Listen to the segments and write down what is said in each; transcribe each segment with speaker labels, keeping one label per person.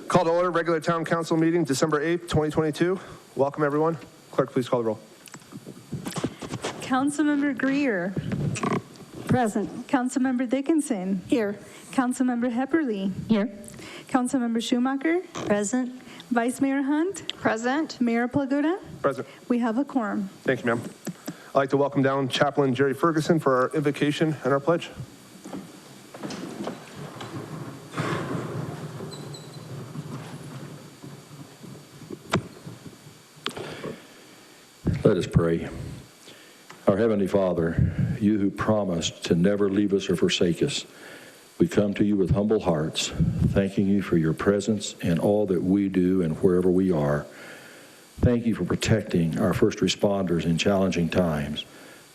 Speaker 1: Call to order regular town council meeting, December 8th, 2022. Welcome, everyone. Clerk, please call the roll.
Speaker 2: Councilmember Greer.
Speaker 3: Present.
Speaker 2: Councilmember Dickinson.
Speaker 3: Here.
Speaker 2: Councilmember Hepperly.
Speaker 3: Here.
Speaker 2: Councilmember Schumacher.
Speaker 3: Present.
Speaker 2: Vice Mayor Hunt.
Speaker 3: Present.
Speaker 2: Mayor Plaguda.
Speaker 1: Present.
Speaker 2: We have a quorum.
Speaker 1: Thank you, ma'am. I'd like to welcome down Chaplain Jerry Ferguson for our invocation and our pledge.
Speaker 4: Let us pray. Our Heavenly Father, you who promised to never leave us or forsake us, we come to you with humble hearts, thanking you for your presence in all that we do and wherever we are. Thank you for protecting our first responders in challenging times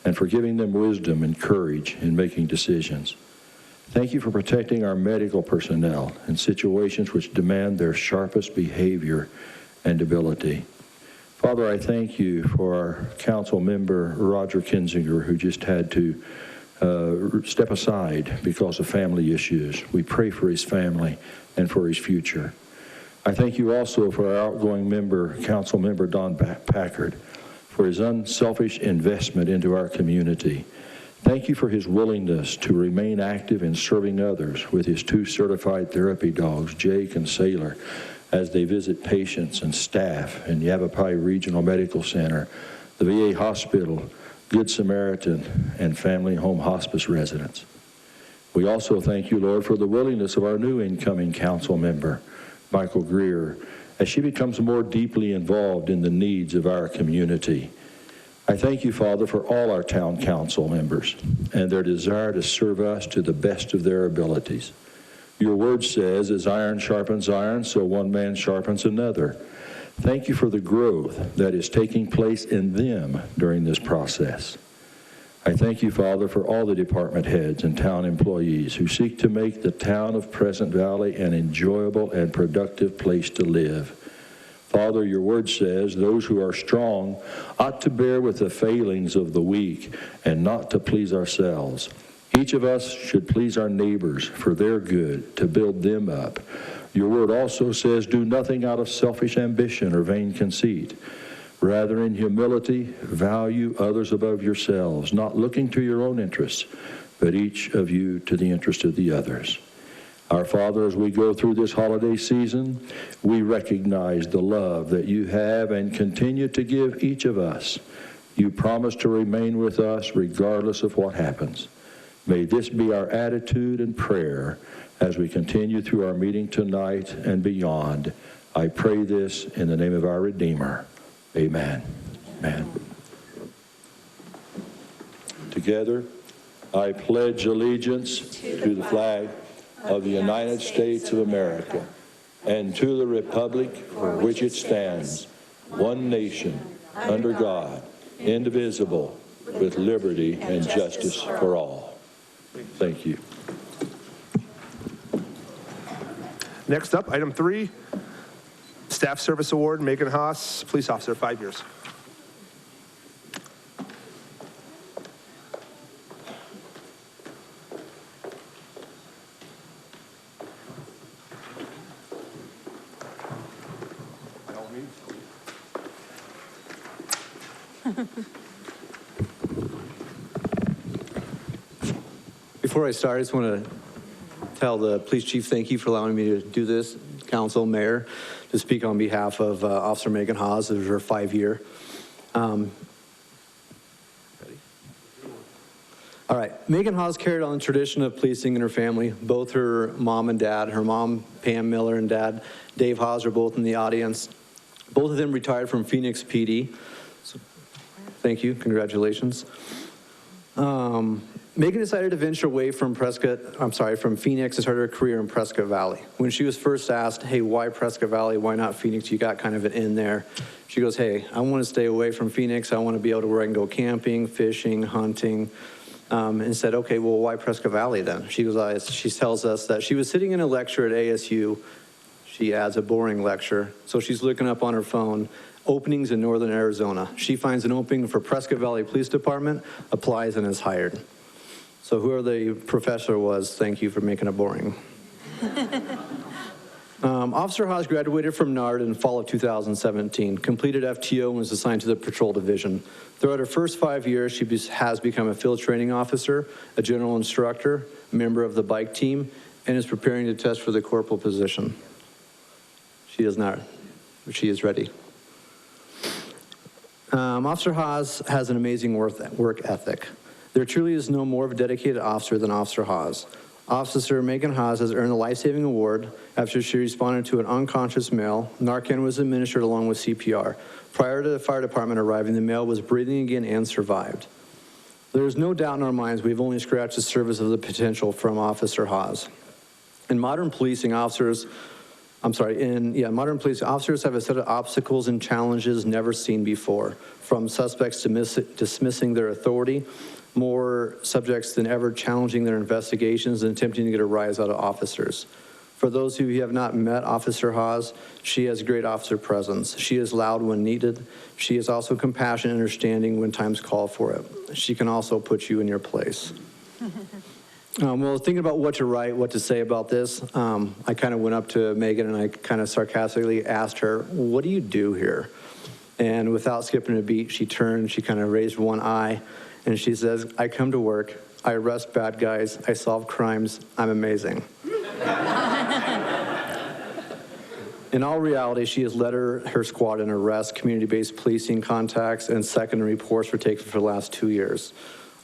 Speaker 4: and for giving them wisdom and courage in making decisions. Thank you for protecting our medical personnel in situations which demand their sharpest behavior and ability. Father, I thank you for our council member, Roger Kinzinger, who just had to step aside because of family issues. We pray for his family and for his future. I thank you also for our outgoing member, council member Don Packard, for his unselfish investment into our community. Thank you for his willingness to remain active in serving others with his 2 certified therapy dogs, Jake and Sailor, as they visit patients and staff in Yavapai Regional Medical Center, the VA Hospital, Good Samaritan, and Family Home Hospice residents. We also thank you, Lord, for the willingness of our new incoming council member, Michael Greer, as she becomes more deeply involved in the needs of our community. I thank you, Father, for all our town council members and their desire to serve us to the best of their abilities. Your word says, as iron sharpens iron, so one man sharpens another. Thank you for the growth that is taking place in them during this process. I thank you, Father, for all the department heads and town employees who seek to make the town of Pleasant Valley an enjoyable and productive place to live. Father, your word says those who are strong ought to bear with the failings of the weak and not to please ourselves. Each of us should please our neighbors for their good, to build them up. Your word also says, do nothing out of selfish ambition or vain conceit. Rather, in humility, value others above yourselves, not looking to your own interests, but each of you to the interest of the others. Our Father, as we go through this holiday season, we recognize the love that you have and continue to give each of us. You promise to remain with us regardless of what happens. May this be our attitude and prayer as we continue through our meeting tonight and beyond. I pray this in the name of our Redeemer. Amen. Amen. Together, I pledge allegiance to the flag of the United States of America and to the republic for which it stands, one nation, under God, indivisible, with liberty and justice for all. Thank you.
Speaker 1: Next up, item 3, Staff Service Award, Megan Haas, police officer, 5 years.
Speaker 5: Before I start, I just want to tell the police chief thank you for allowing me to do this, council, mayor, to speak on behalf of Officer Megan Haas. It was her 5-year. Ready? All right. Megan Haas carried on the tradition of policing in her family. Both her mom and dad, her mom, Pam Miller, and dad, Dave Haas, are both in the audience. Both of them retired from Phoenix PD. So, thank you. Congratulations. Megan decided to venture away from from Phoenix and started her career in Prescott Valley. When she was first asked, hey, why Prescott Valley? Why not Phoenix? You got kind of an in there. She goes, hey, I want to stay away from Phoenix. I want to be able to where I can go camping, fishing, hunting. And said, okay, well, why Prescott Valley then? She tells us that she was sitting in a lecture at ASU. She adds a boring lecture. So she's looking up on her phone, openings in northern Arizona. She finds an opening for Prescott Valley Police Department, applies, and is hired. So whoever the professor was, thank you for making it boring. Officer Haas graduated from NARD in fall of 2017, completed FTO and was assigned to the patrol division. Throughout her first 5 years, she has become a field training officer, a general instructor, member of the bike team, and is preparing to test for the corporal position. She is not, but she is ready. Officer Haas has an amazing work ethic. There truly is no more of a dedicated officer than Officer Haas. Officer Megan Haas has earned a life-saving award after she responded to an unconscious male. Narcan was administered along with CPR. Prior to the fire department arriving, the male was breathing again and survived. There is no doubt in our minds we've only scratched the surface of the potential from Officer Haas. In modern policing, officers have a set of obstacles and challenges never seen before, from suspects dismissing their authority, more subjects than ever challenging their investigations and attempting to get a rise out of officers. For those of you who have not met Officer Haas, she has great officer presence. She is loud when needed. She is also compassionate and understanding when times call for it. She can also put you in your place. Well, thinking about what to write, what to say about this, I kind of went up to Megan and I kind of sarcastically asked her, what do you do here? And without skipping a beat, she turned, she kind of raised one eye, and she says, I come to work, I arrest bad guys, I solve crimes, I'm amazing. In all reality, she has led her squad in arrests, community-based policing contacts, and second reports were taken for the last 2 years.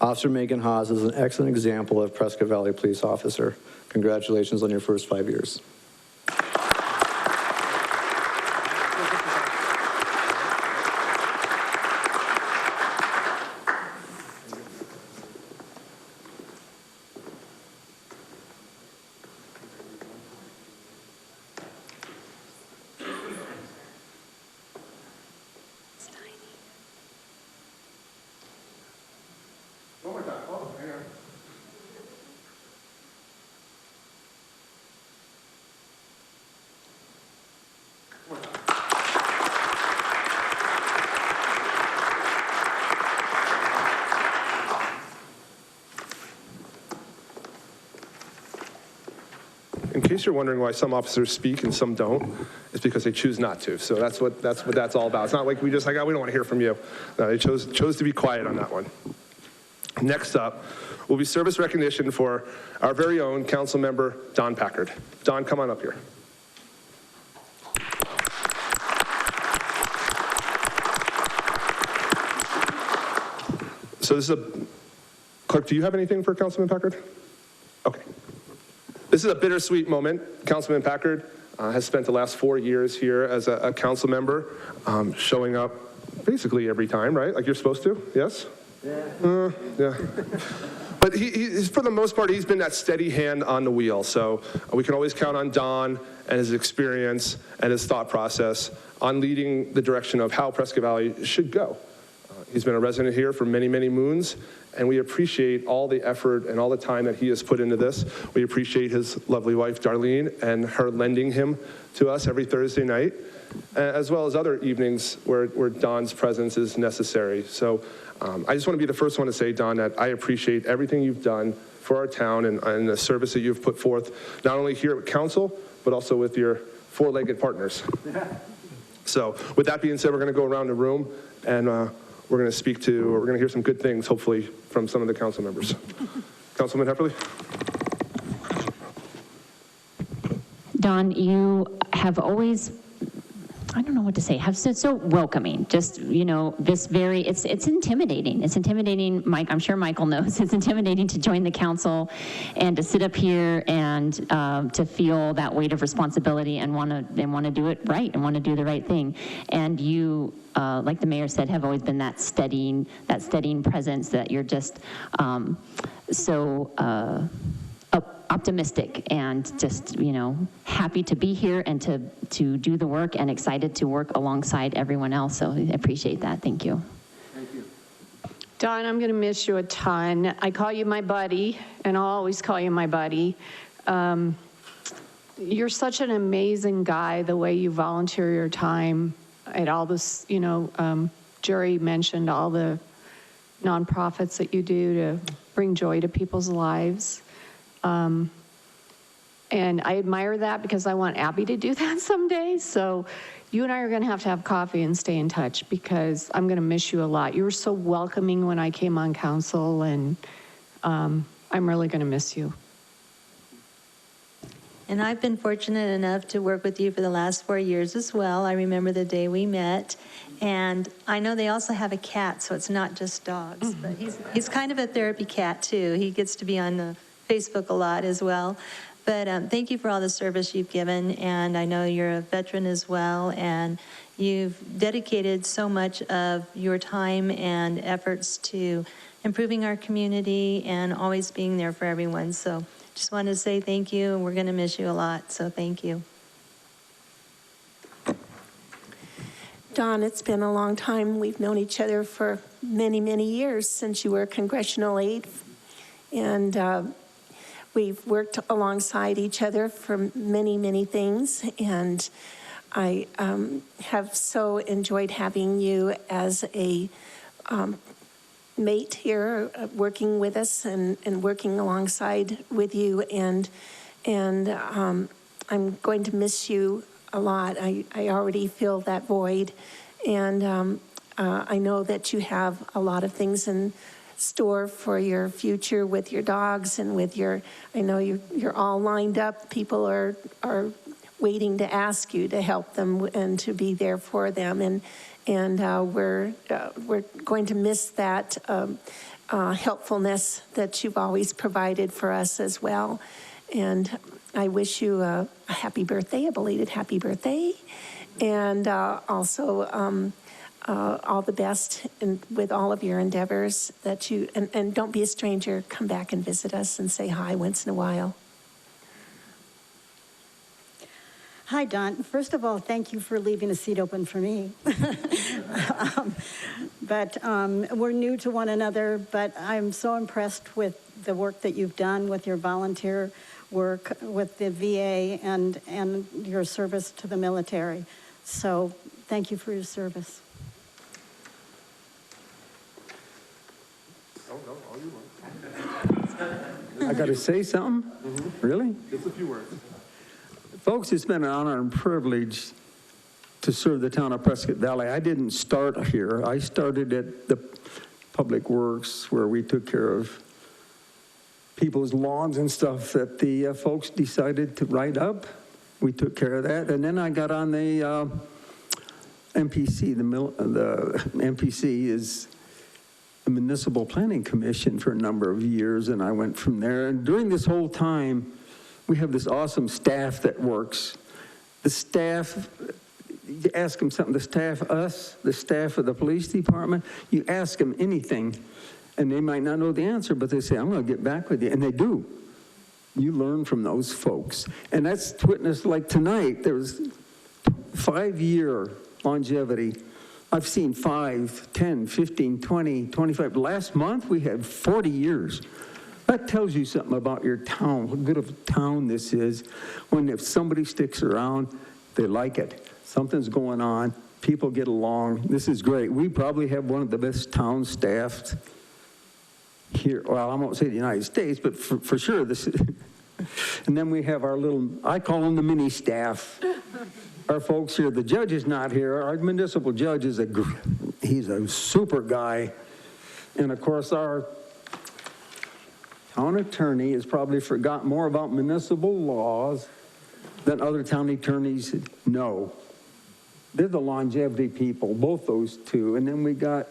Speaker 5: Officer Megan Haas is an excellent example of Prescott Valley police officer. Congratulations on your first 5 years.
Speaker 1: In case you're wondering why some officers speak and some don't, it's because they choose not to. So that's what that's all about. It's not like we just we don't want to hear from you. No, they chose to be quiet on that one. Next up will be service recognition for our very own council member, Don Packard. Don, come on up here. So this is clerk, do you have anything for Councilman Packard? Okay. This is a bittersweet moment. Councilman Packard has spent the last 4 years here as a council member, showing up basically every time, right? Like you're supposed to, yes? Yeah. Yeah. But he's, for the most part, he's been that steady hand on the wheel. So we can always count on Don and his experience and his thought process on leading the direction of how Prescott Valley should go. He's been a resident here for many, many moons, and we appreciate all the effort and all the time that he has put into this. We appreciate his lovely wife, Darlene, and her lending him to us every Thursday night, as well as other evenings where Don's presence is necessary. So I just want to be the first one to say, Don, that I appreciate everything you've done for our town and the service that you've put forth, not only here at council, but also with your four-legged partners. So with that being said, we're going to go around the room and we're going to hear some good things, hopefully, from some of the council members. Councilman Hepperly?
Speaker 6: Don, you have always, I don't know what to say, have been so welcoming. Just, it's intimidating. It's intimidating, Mike, I'm sure Michael knows, it's intimidating to join the council and to sit up here and to feel that weight of responsibility and want to do it right and want to do the right thing. And you, like the mayor said, have always been that steadying presence that you're just so optimistic and just, happy to be here and to do the work and excited to work alongside everyone else. So I appreciate that. Thank you.
Speaker 5: Thank you.
Speaker 7: Don, I'm going to miss you a ton. I call you my buddy, and I'll always call you my buddy. You're such an amazing guy, the way you volunteer your time at all this, Jerry mentioned all the nonprofits that you do to bring joy to people's lives. And I admire that because I want Abby to do that someday. So you and I are going to have coffee and stay in touch because I'm going to miss you a lot. You were so welcoming when I came on council, and I'm really going to miss you.
Speaker 8: And I've been fortunate enough to work with you for the last 4 years as well. I remember the day we met. And I know they also have a cat, so it's not just dogs. But he's kind of a therapy cat, too. He gets to be on the Facebook a lot as well. But thank you for all the service you've given. And I know you're a veteran as well. And you've dedicated so much of your time and efforts to improving our community and always being there for everyone. So just wanted to say thank you, and we're going to miss you a lot, so thank you.
Speaker 9: Dawn, it's been a long time. We've known each other for many, many years since you were congressional aide, and we've worked alongside each other for many, many things, and I have so enjoyed having you as a mate here, working with us and working alongside with you, and I'm going to miss you a lot. I already feel that void, and I know that you have a lot of things in store for your future with your dogs and with your, I know you're all lined up. People are waiting to ask you to help them and to be there for them, and we're going to miss that helpfulness that you've always provided for us as well. And I wish you a happy birthday, a belated happy birthday, and also all the best with all of your endeavors that you, and don't be a stranger. Come back and visit us and say hi once in a while.
Speaker 3: Hi, Dawn. First of all, thank you for leaving a seat open for me. But we're new to one another, but I'm so impressed with the work that you've done with your volunteer work with the VA and your service to the military. So thank you for your service.
Speaker 10: I got to say something? Really?
Speaker 1: Just a few words.
Speaker 10: Folks, it's been an honor and privilege to serve the town of Prescott Valley. I didn't start here. I started at the Public Works, where we took care of people's lawns and stuff that the folks decided to write up. We took care of that. And then I got on the MPC. The MPC is the Municipal Planning Commission for a number of years, and I went from there. And during this whole time, we have this awesome staff that works. The staff, you ask them something, the staff of the police department, you ask them anything, and they might not know the answer, but they say, I'm going to get back with you, and they do. You learn from those folks. And that's witnessed, like tonight, there's 5-year longevity. I've seen 5, 10, 15, 20, 25. Last month, we had 40 years. That tells you something about your town, how good of a town this is. When if somebody sticks around, they like it. Something's going on. People get along. This is great. We probably have one of the best town staffs here. Well, I won't say the United States, but for sure. This is, and then we have our little, I call them the mini staff. Our folks here, the judge is not here. Our municipal judge is he's a super guy. And of course, our town attorney has probably forgot more about municipal laws than other town attorneys know. They're the longevity people, both those two. And then we got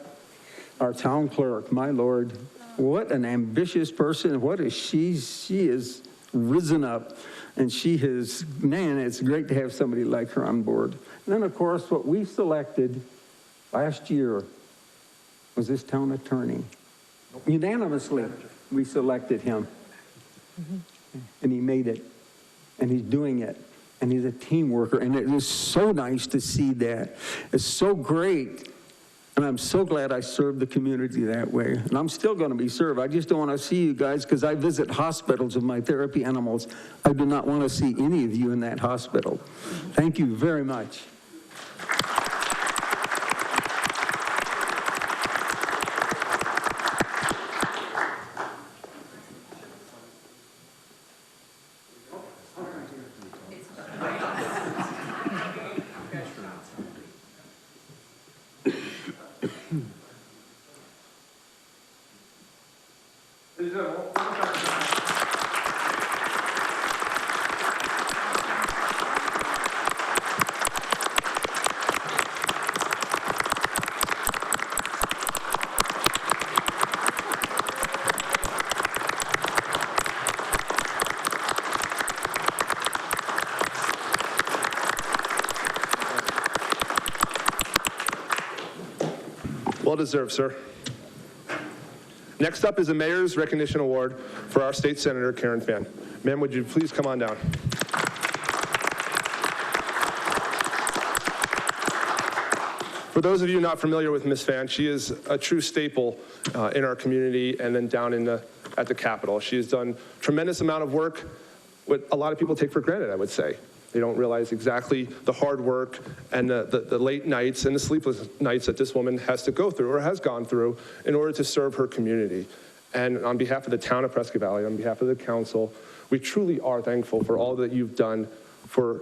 Speaker 10: our town clerk, my Lord. What an ambitious person. What is she? She is risen up. And she has, man, it's great to have somebody like her on board. And then, of course, what we selected last year was this town attorney. Unanimously, we selected him. And he made it. And he's doing it. And he's a team worker. And it is so nice to see that. It's so great. And I'm so glad I served the community that way. And I'm still going to be served. I just don't want to see you guys because I visit hospitals with my therapy animals. I do not want to see any of you in that hospital. Thank you very much.
Speaker 1: Well deserved, sir. Next up is the Mayor's Recognition Award for our State Senator, Karen Fann. Ma'am, would you please come on down? For those of you not familiar with Ms. Fann, she is a true staple in our community and then down at the Capitol. She has done a tremendous amount of work, what a lot of people take for granted, I would say. They don't realize exactly the hard work and the late nights and the sleepless nights that this woman has to go through or has gone through in order to serve her community. And on behalf of the town of Prescott Valley, on behalf of the council, we truly are thankful for all that you've done for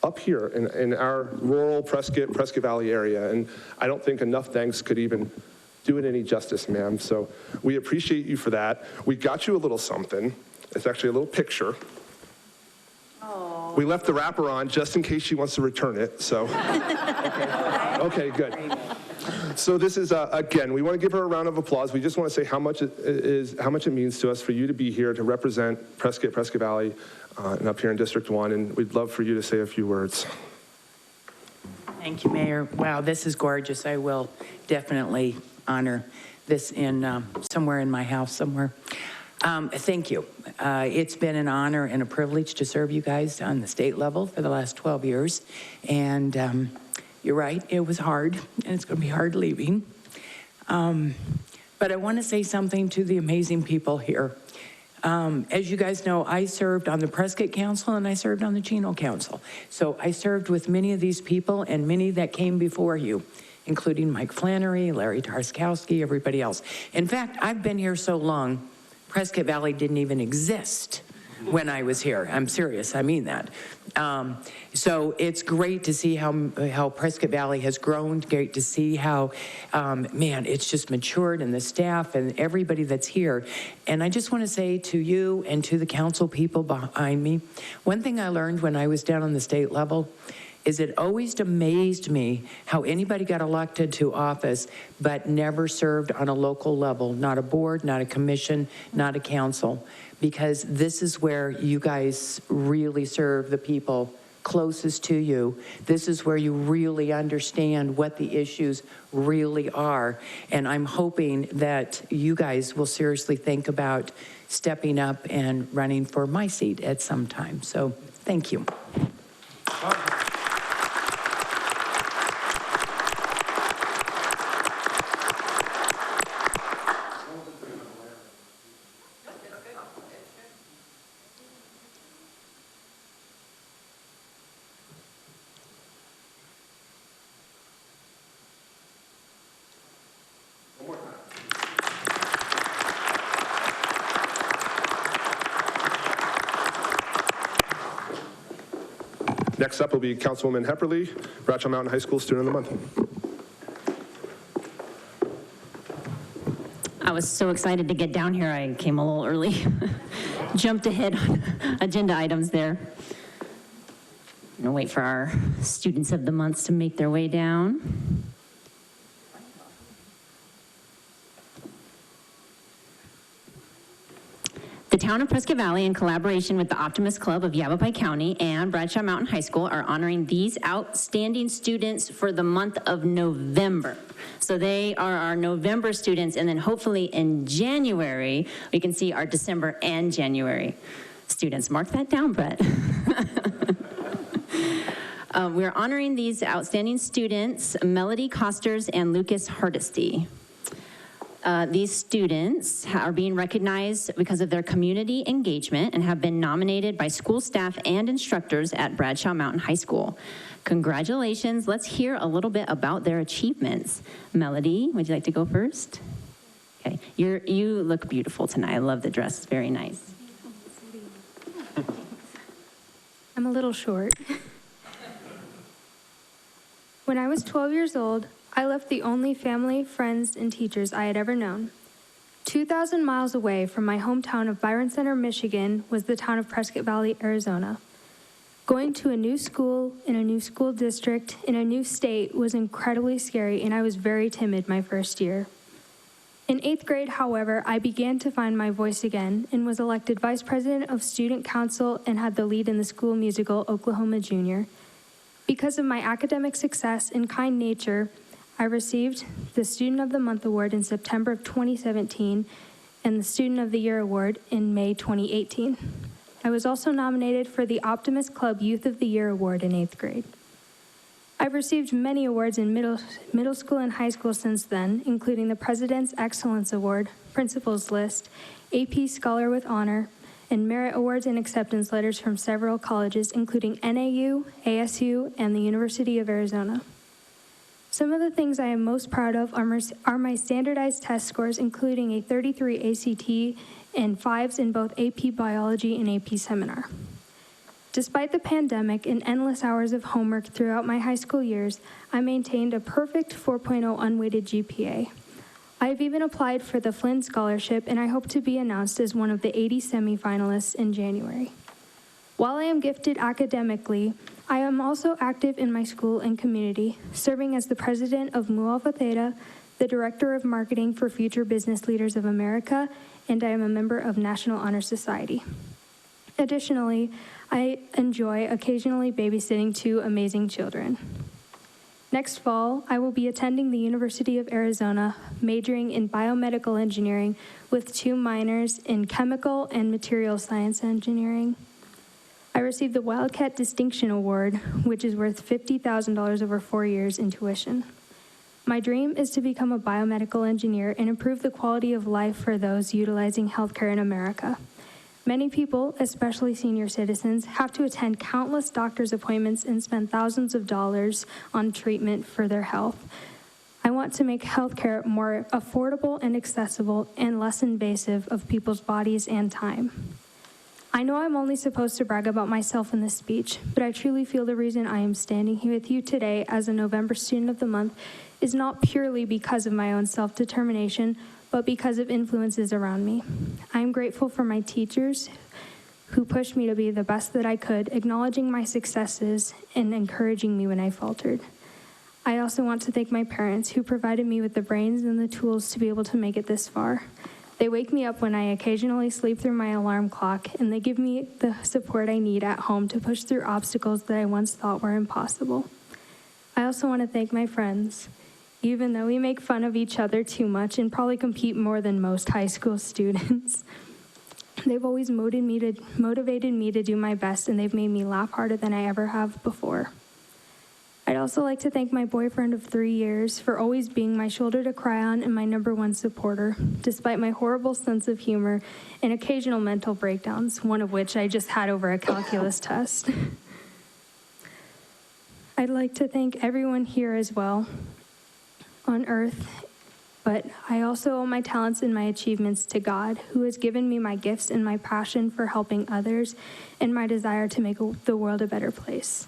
Speaker 1: up here in our rural Prescott Valley area. And I don't think enough thanks could even do it any justice, ma'am. So we appreciate you for that. We got you a little something. It's actually a little picture. We left the wrapper on just in case she wants to return it, so. Okay, good. So this is, again, we want to give her a round of applause. We just want to say how much it means to us for you to be here to represent Prescott Valley, and up here in District 1, and we'd love for you to say a few words.
Speaker 11: Thank you, Mayor. Wow, this is gorgeous. I will definitely honor this in somewhere in my house somewhere. Thank you. It's been an honor and a privilege to serve you guys on the state level for the last 12 years. And you're right, it was hard, and it's going to be hard leaving. But I want to say something to the amazing people here. As you guys know, I served on the Prescott Council and I served on the Chino Council. So I served with many of these people and many that came before you, including Mike Flannery, Larry Tarskowski, everybody else. In fact, I've been here so long, Prescott Valley didn't even exist when I was here. I'm serious, I mean that. So it's great to see how Prescott Valley has grown, great to see how, man, it's just matured, and the staff and everybody that's here. And I just want to say to you and to the council people behind me, one thing I learned when I was down on the state level is it always amazed me how anybody got elected to office but never served on a local level, not a board, not a commission, not a council, because this is where you guys really serve the people closest to you. This is where you really understand what the issues really are. And I'm hoping that you guys will seriously think about stepping up and running for my seat at some time. So thank you.
Speaker 1: Next up will be Councilwoman Hepperly, Bradshaw Mountain High School Student of the Month.
Speaker 6: I was so excited to get down here, I came a little early. Jumped ahead on agenda items there. I'm gonna wait for our Students of the Month to make their way down. The town of Prescott Valley, in collaboration with the Optimist Club of Yavapai County and Bradshaw Mountain High School, are honoring these outstanding students for the month of November. So they are our November students, and then hopefully in January, we can see our December and January students. Mark that down, Brett. We're honoring these outstanding students, Melody Costers and Lucas Hardesty. These students are being recognized because of their community engagement and have been nominated by school staff and instructors at Bradshaw Mountain High School. Congratulations. Let's hear a little bit about their achievements. Melody, would you like to go first? Okay, you look beautiful tonight. I love the dress, it's very nice.
Speaker 12: I'm a little short. When I was 12 years old, I left the only family, friends, and teachers I had ever known. 2,000 miles away from my hometown of Byron Center, Michigan, was the town of Prescott Valley, Arizona. Going to a new school, in a new school district, in a new state was incredibly scary, and I was very timid my first year. In 8th grade, however, I began to find my voice again and was elected vice president of student council and had the lead in the school musical Oklahoma Junior. Because of my academic success and kind nature, I received the Student of the Month Award in September of 2017 and the Student of the Year Award in May 2018. I was also nominated for the Optimist Club Youth of the Year Award in 8th grade. I've received many awards in middle school and high school since then, including the President's Excellence Award, Principal's List, AP Scholar with Honor, and merit awards and acceptance letters from several colleges, including NAU, ASU, and the University of Arizona. Some of the things I am most proud of are my standardized test scores, including a 33 ACT and 5s in both AP Biology and AP Seminar. Despite the pandemic and endless hours of homework throughout my high school years, I maintained a perfect 4.0 unweighted GPA. I have even applied for the Flynn Scholarship, and I hope to be announced as one of the 80 semifinalists in January. While I am gifted academically, I am also active in my school and community, serving as the president of Mu Alpha Theta, the director of marketing for Future Business Leaders of America, and I am a member of National Honor Society. Additionally, I enjoy occasionally babysitting 2 amazing children. Next fall, I will be attending the University of Arizona, majoring in biomedical engineering with 2 minors in chemical and material science engineering. I received the Wildcat Distinction Award, which is worth $50,000 over 4 years in tuition. My dream is to become a biomedical engineer and improve the quality of life for those utilizing healthcare in America. Many people, especially senior citizens, have to attend countless doctor's appointments and spend thousands of dollars on treatment for their health. I want to make healthcare more affordable and accessible and less invasive of people's bodies and time. I know I'm only supposed to brag about myself in this speech, but I truly feel the reason I am standing here with you today as a November Student of the Month is not purely because of my own self-determination, but because of influences around me. I am grateful for my teachers who pushed me to be the best that I could, acknowledging my successes and encouraging me when I faltered. I also want to thank my parents who provided me with the brains and the tools to be able to make it this far. They wake me up when I occasionally sleep through my alarm clock, and they give me the support I need at home to push through obstacles that I once thought were impossible. I also want to thank my friends. Even though we make fun of each other too much and probably compete more than most high school students, they've always motivated me to do my best, and they've made me laugh harder than I ever have before. I'd also like to thank my boyfriend of 3 years for always being my shoulder to cry on and my #1 supporter, despite my horrible sense of humor and occasional mental breakdowns, one of which I just had over a calculus test. I'd like to thank everyone here as well on earth, but I also owe my talents and my achievements to God, who has given me my gifts and my passion for helping others and my desire to make the world a better place.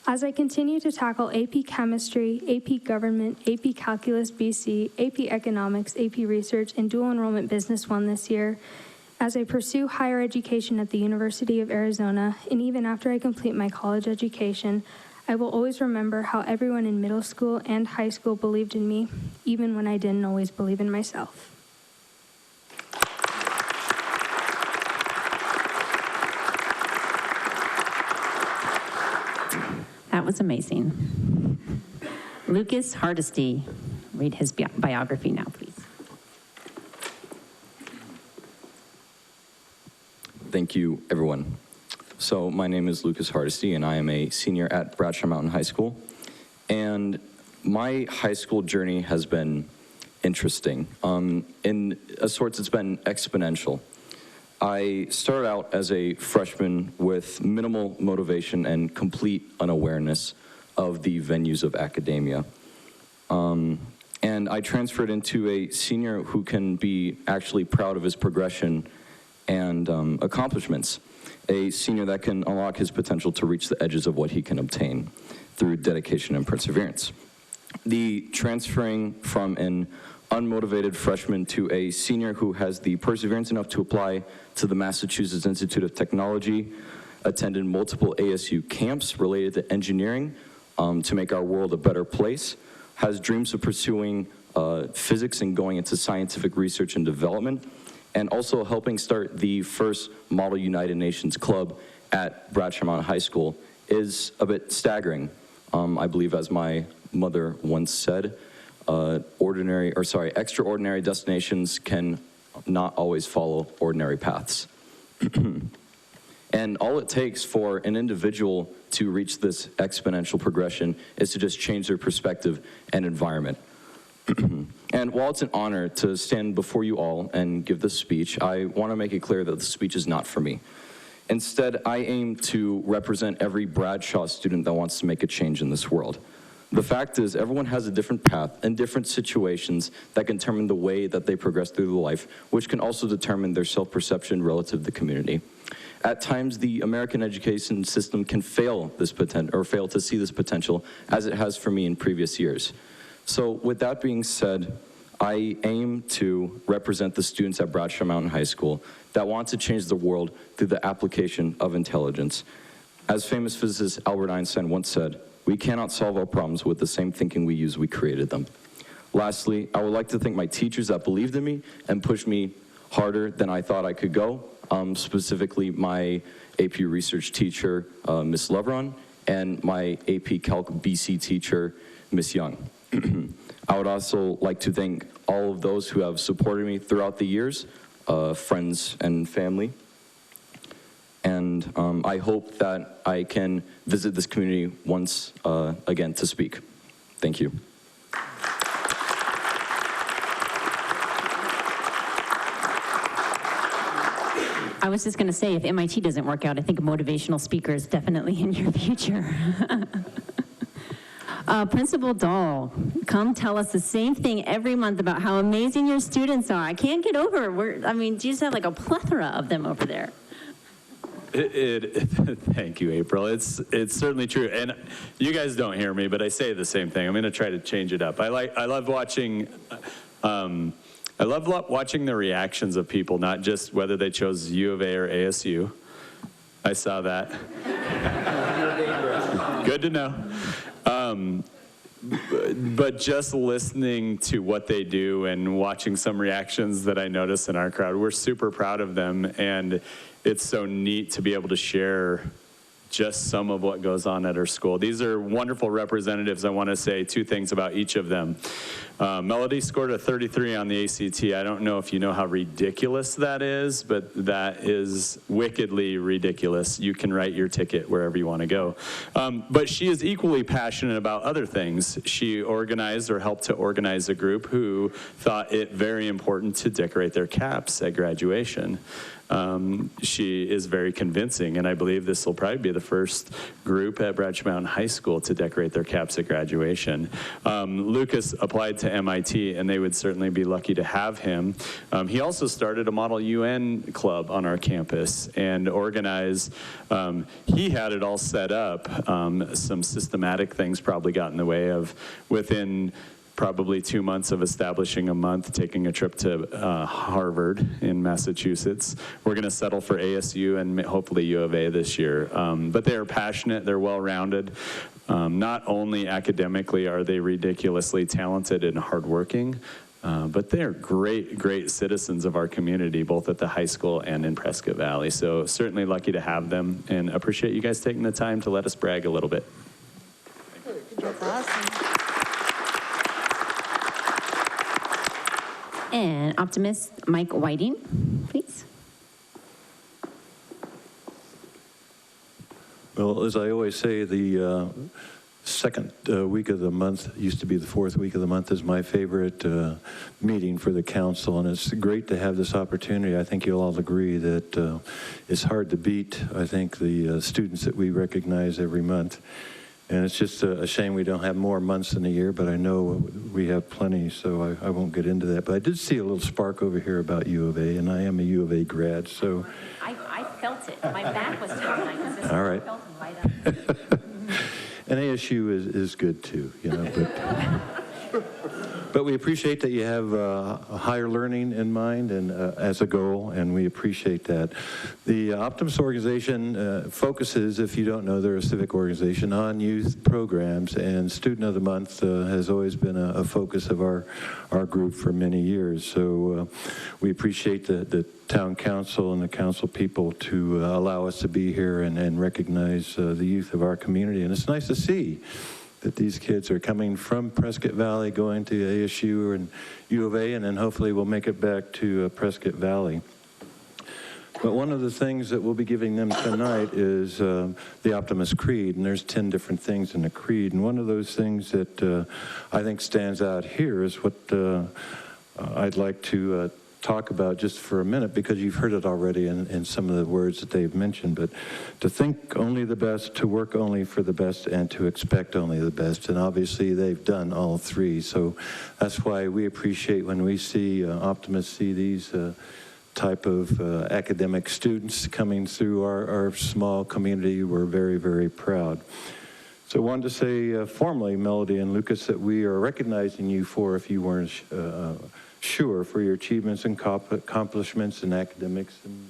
Speaker 12: As I continue to tackle AP Chemistry, AP Government, AP Calculus BC, AP Economics, AP Research, and Dual Enrollment Business 1 this year, as I pursue higher education at the University of Arizona, and even after I complete my college education, I will always remember how everyone in middle school and high school believed in me, even when I didn't always believe in myself.
Speaker 6: That was amazing. Lucas Hardesty, read his biography now, please.
Speaker 13: Thank you, everyone. So my name is Lucas Hardesty, and I am a senior at Bradshaw Mountain High School. And my high school journey has been interesting. In a sorts, it's been exponential. I started out as a freshman with minimal motivation and complete unawareness of the venues of academia. And I transferred into a senior who can be actually proud of his progression and accomplishments. A senior that can unlock his potential to reach the edges of what he can obtain through dedication and perseverance. The transferring from an unmotivated freshman to a senior who has the perseverance enough to apply to the Massachusetts Institute of Technology, attended multiple ASU camps related to engineering to make our world a better place, has dreams of pursuing physics and going into scientific research and development, and also helping start the first Model United Nations Club at Bradshaw Mountain High School is a bit staggering. I believe, as my mother once said, extraordinary destinations can not always follow ordinary paths. And all it takes for an individual to reach this exponential progression is to just change their perspective and environment. And while it's an honor to stand before you all and give this speech, I want to make it clear that the speech is not for me. Instead, I aim to represent every Bradshaw student that wants to make a change in this world. The fact is, everyone has a different path and different situations that can determine the way that they progress through life, which can also determine their self-perception relative to the community. At times, the American education system can fail to see this potential, as it has for me in previous years. So with that being said, I aim to represent the students at Bradshaw Mountain High School that want to change the world through the application of intelligence. As famous physicist Albert Einstein once said, "We cannot solve our problems with the same thinking we use, we created them." Lastly, I would like to thank my teachers that believed in me and pushed me harder than I thought I could go, specifically my AP research teacher, Ms. Leveron, and my AP Calc BC teacher, Ms. Young. I would also like to thank all of those who have supported me throughout the years, friends and family. And I hope that I can visit this community once again to speak. Thank you.
Speaker 6: I was just going to say, if MIT doesn't work out, I think a motivational speaker is definitely in your future. Principal Dahl, come tell us the same thing every month about how amazing your students are. I can't get over it. You just have like a plethora of them over there.
Speaker 14: Thank you, April. It's certainly true, and you guys don't hear me, but I say the same thing. I'm going to try to change it up. I love watching the reactions of people, not just whether they chose U of A or ASU. I saw that. Good to know. But just listening to what they do and watching some reactions that I notice in our crowd, we're super proud of them, and it's so neat to be able to share just some of what goes on at our school. These are wonderful representatives. I want to say two things about each of them. Melody scored a 33 on the ACT. I don't know if you know how ridiculous that is, but that is wickedly ridiculous. You can write your ticket wherever you want to go. But she is equally passionate about other things. She organized or helped to organize a group who thought it very important to decorate their caps at graduation. She is very convincing, and I believe this will probably be the first group at Bradshaw Mountain High School to decorate their caps at graduation. Lucas applied to MIT, and they would certainly be lucky to have him. He also started a Model UN club on our campus and organized, he had it all set up. Some systematic things probably got in the way of, within probably 2 months of establishing a month, taking a trip to Harvard in Massachusetts. We're going to settle for ASU and hopefully U of A this year. But they're passionate, they're well-rounded. Not only academically are they ridiculously talented and hardworking, but they're great citizens of our community, both at the high school and in Prescott Valley. So certainly lucky to have them, and appreciate you guys taking the time to let us brag a little bit.
Speaker 8: That's awesome.
Speaker 6: And optimist Mike Whiting, please.
Speaker 4: Well, as I always say, the second week of the month, used to be the fourth week of the month, is my favorite meeting for the council, and it's great to have this opportunity. I think you'll all agree that it's hard to beat, I think, the students that we recognize every month. And it's just a shame we don't have more months in the year, but I know we have plenty, so I won't get into that. But I did see a little spark over here about U of A, and I am a U of A grad, so.
Speaker 6: I felt it. My back was turned.
Speaker 4: All right. And ASU is good too, you know. But we appreciate that you have a higher learning in mind and as a goal, and we appreciate that. The Optimus organization focuses, if you don't know, they're a civic organization, on youth programs, and Student of the Month has always been a focus of our group for many years. So we appreciate the town council and the council people to allow us to be here and recognize the youth of our community. And it's nice to see
Speaker 15: that these kids are coming from Prescott Valley, going to ASU and U of A, and then hopefully we'll make it back to Prescott Valley. But one of the things that we'll be giving them tonight is the Optimist Creed, and there's 10 different things in the creed. And one of those things that I think stands out here is what I'd like to talk about just for a minute, because you've heard it already in some of the words that they've mentioned, but to think only the best, to work only for the best, and to expect only the best. And obviously they've done all three. So that's why we appreciate when we see optimists see these type of academic students coming through our small community. We're very, very proud. So I wanted to say formally, Melody and Lucas, that we are recognizing you for, if you weren't sure, for your achievements and accomplishments in academics and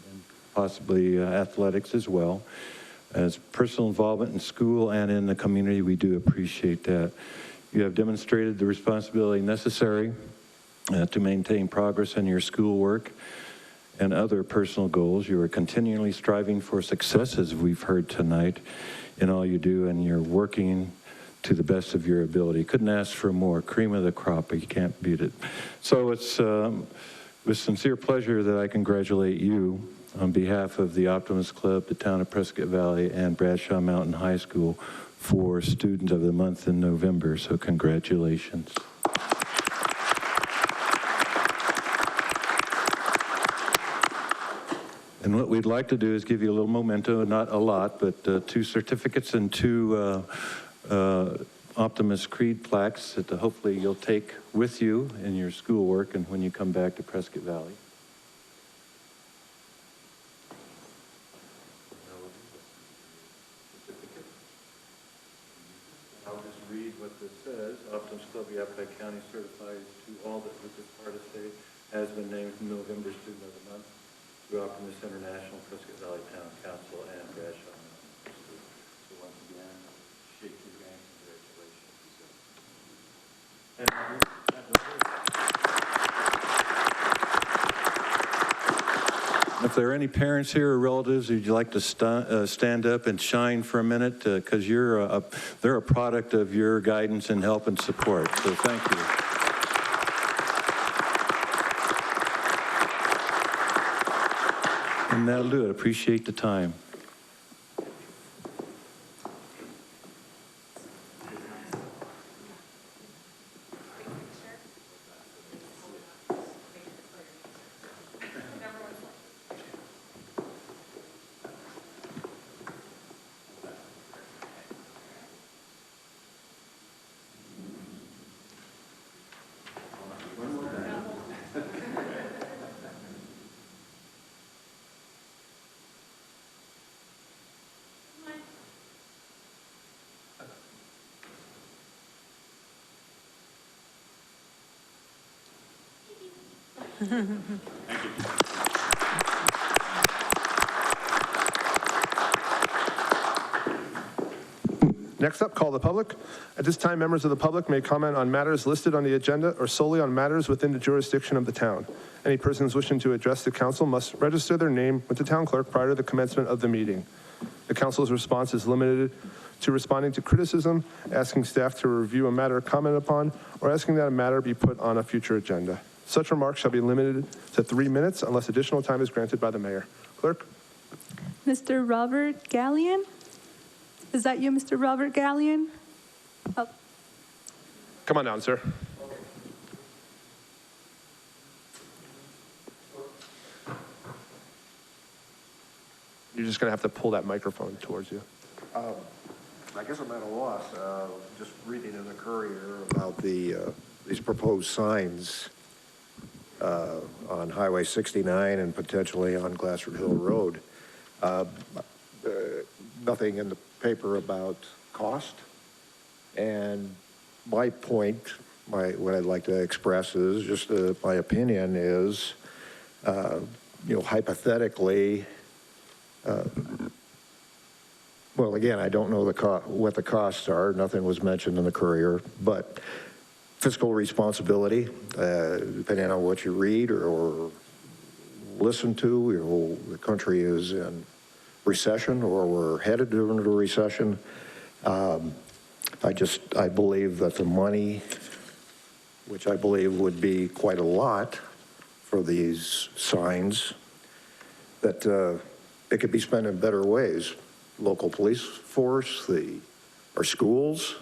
Speaker 15: possibly athletics as well. As personal involvement in school and in the community, we do appreciate that. You have demonstrated the responsibility necessary to maintain progress in your schoolwork and other personal goals. You are continually striving for success, as we've heard tonight, in all you do, and you're working to the best of your ability. Couldn't ask for more. Cream of the crop, but you can't beat it. So it's with sincere pleasure that I congratulate you on behalf of the Optimist Club, the town of Prescott Valley, and Bradshaw Mountain High School for Student of the Month in November. So congratulations. And what we'd like to do is give you a little memento, not a lot, but 2 certificates and 2 Optimist Creed plaques that hopefully you'll take with you in your schoolwork and when you come back to Prescott Valley. I'll just read what this says. Optimist Club, Yavapai County certifies to all that Lucas Hardesty has been named November Student of the Month through Optimist International, Prescott Valley Town Council, and Bradshaw Mountain School. So once again, shake your hand. If there are any parents here or relatives who'd like to stand up and shine for a minute, because they're a product of your guidance and help and support. So thank you. And that'll do it. Appreciate the time.
Speaker 1: Next up, call the public. At this time, members of the public may comment on matters listed on the agenda or solely on matters within the jurisdiction of the town. Any persons wishing to address the council must register their name with the town clerk prior to the commencement of the meeting. The council's response is limited to responding to criticism, asking staff to review a matter commented upon, or asking that a matter be put on a future agenda. Such remarks shall be limited to 3 minutes unless additional time is granted by the mayor. Clerk?
Speaker 2: Mr. Robert Gallion? Is that you, Mr. Robert Gallion? Oh.
Speaker 1: Come on down, sir. You're just going to have to pull that microphone towards you.
Speaker 16: I guess I'm at a loss. Just reading in the Courier about these proposed signs on Highway 69 and potentially on Glassford Hill Road. Nothing in the paper about cost. And my point, what I'd like to express is just my opinion is, hypothetically, well, again, I don't know what the costs are. Nothing was mentioned in the Courier, but fiscal responsibility, depending on what you read or listen to, the country is in recession or we're headed into a recession. I believe that the money, which I believe would be quite a lot for these signs, that it could be spent in better ways. Local police force, our schools,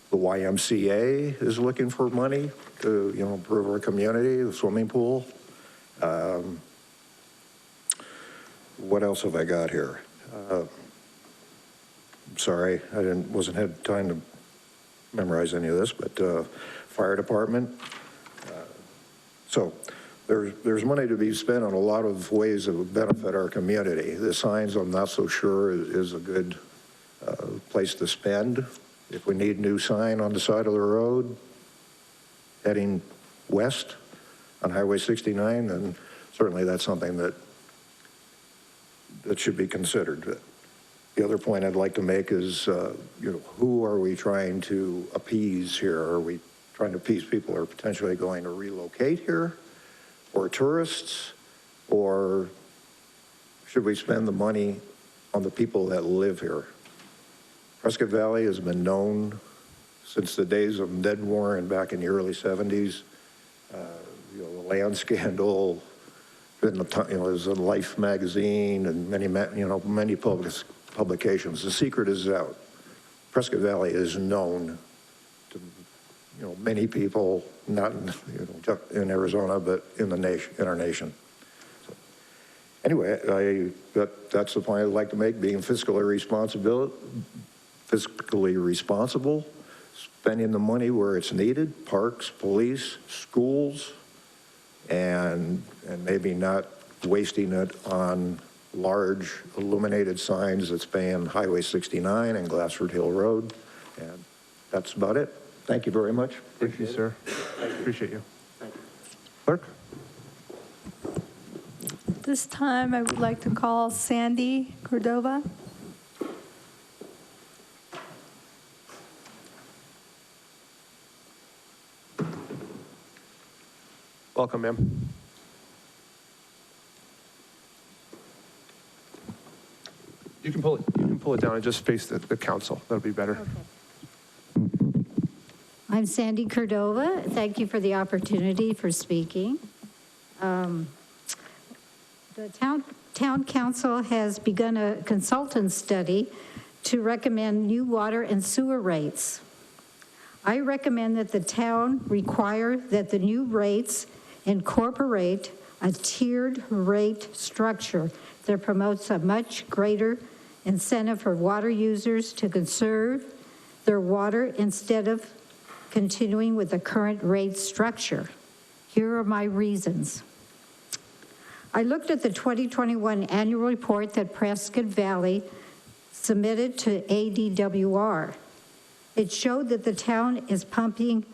Speaker 16: the YMCA is looking for money to, improve our community, the swimming pool. What else have I got here? I'm sorry, wasn't had time to memorize any of this, but fire department. So there's money to be spent on a lot of ways that would benefit our community. The signs, I'm not so sure is a good place to spend. If we need a new sign on the side of the road heading west on Highway 69, then certainly that's something that should be considered. The other point I'd like to make is, who are we trying to appease here? Are we trying to appease people who are potentially going to relocate here, or tourists, or should we spend the money on the people that live here? Prescott Valley has been known since the days of Ned Warren back in the early 70s. The land scandal, was in Life magazine and many publications. The secret is out. Prescott Valley is known to many people, not in Arizona, but in our nation. So, anyway, that's the point I'd like to make. Being fiscally responsible, spending the money where it's needed, parks, police, schools, and maybe not wasting it on large illuminated signs that span Highway 69 and Glassford Hill Road. And that's about it. Thank you very much.
Speaker 1: Thank you, sir. Appreciate you. Clerk?
Speaker 2: This time, I would like to call Sandy Cordova.
Speaker 1: Welcome, ma'am. You can pull it down and just face the council. That'll be better.
Speaker 17: Okay. I'm Sandy Cordova. Thank you for the opportunity for speaking. The town council has begun a consultant study to recommend new water and sewer rates. I recommend that the town require that the new rates incorporate a tiered rate structure that promotes a much greater incentive for water users to conserve their water instead of continuing with the current rate structure. Here are my reasons. I looked at the 2021 annual report that Prescott Valley submitted to ADWR. It showed that the town is pumping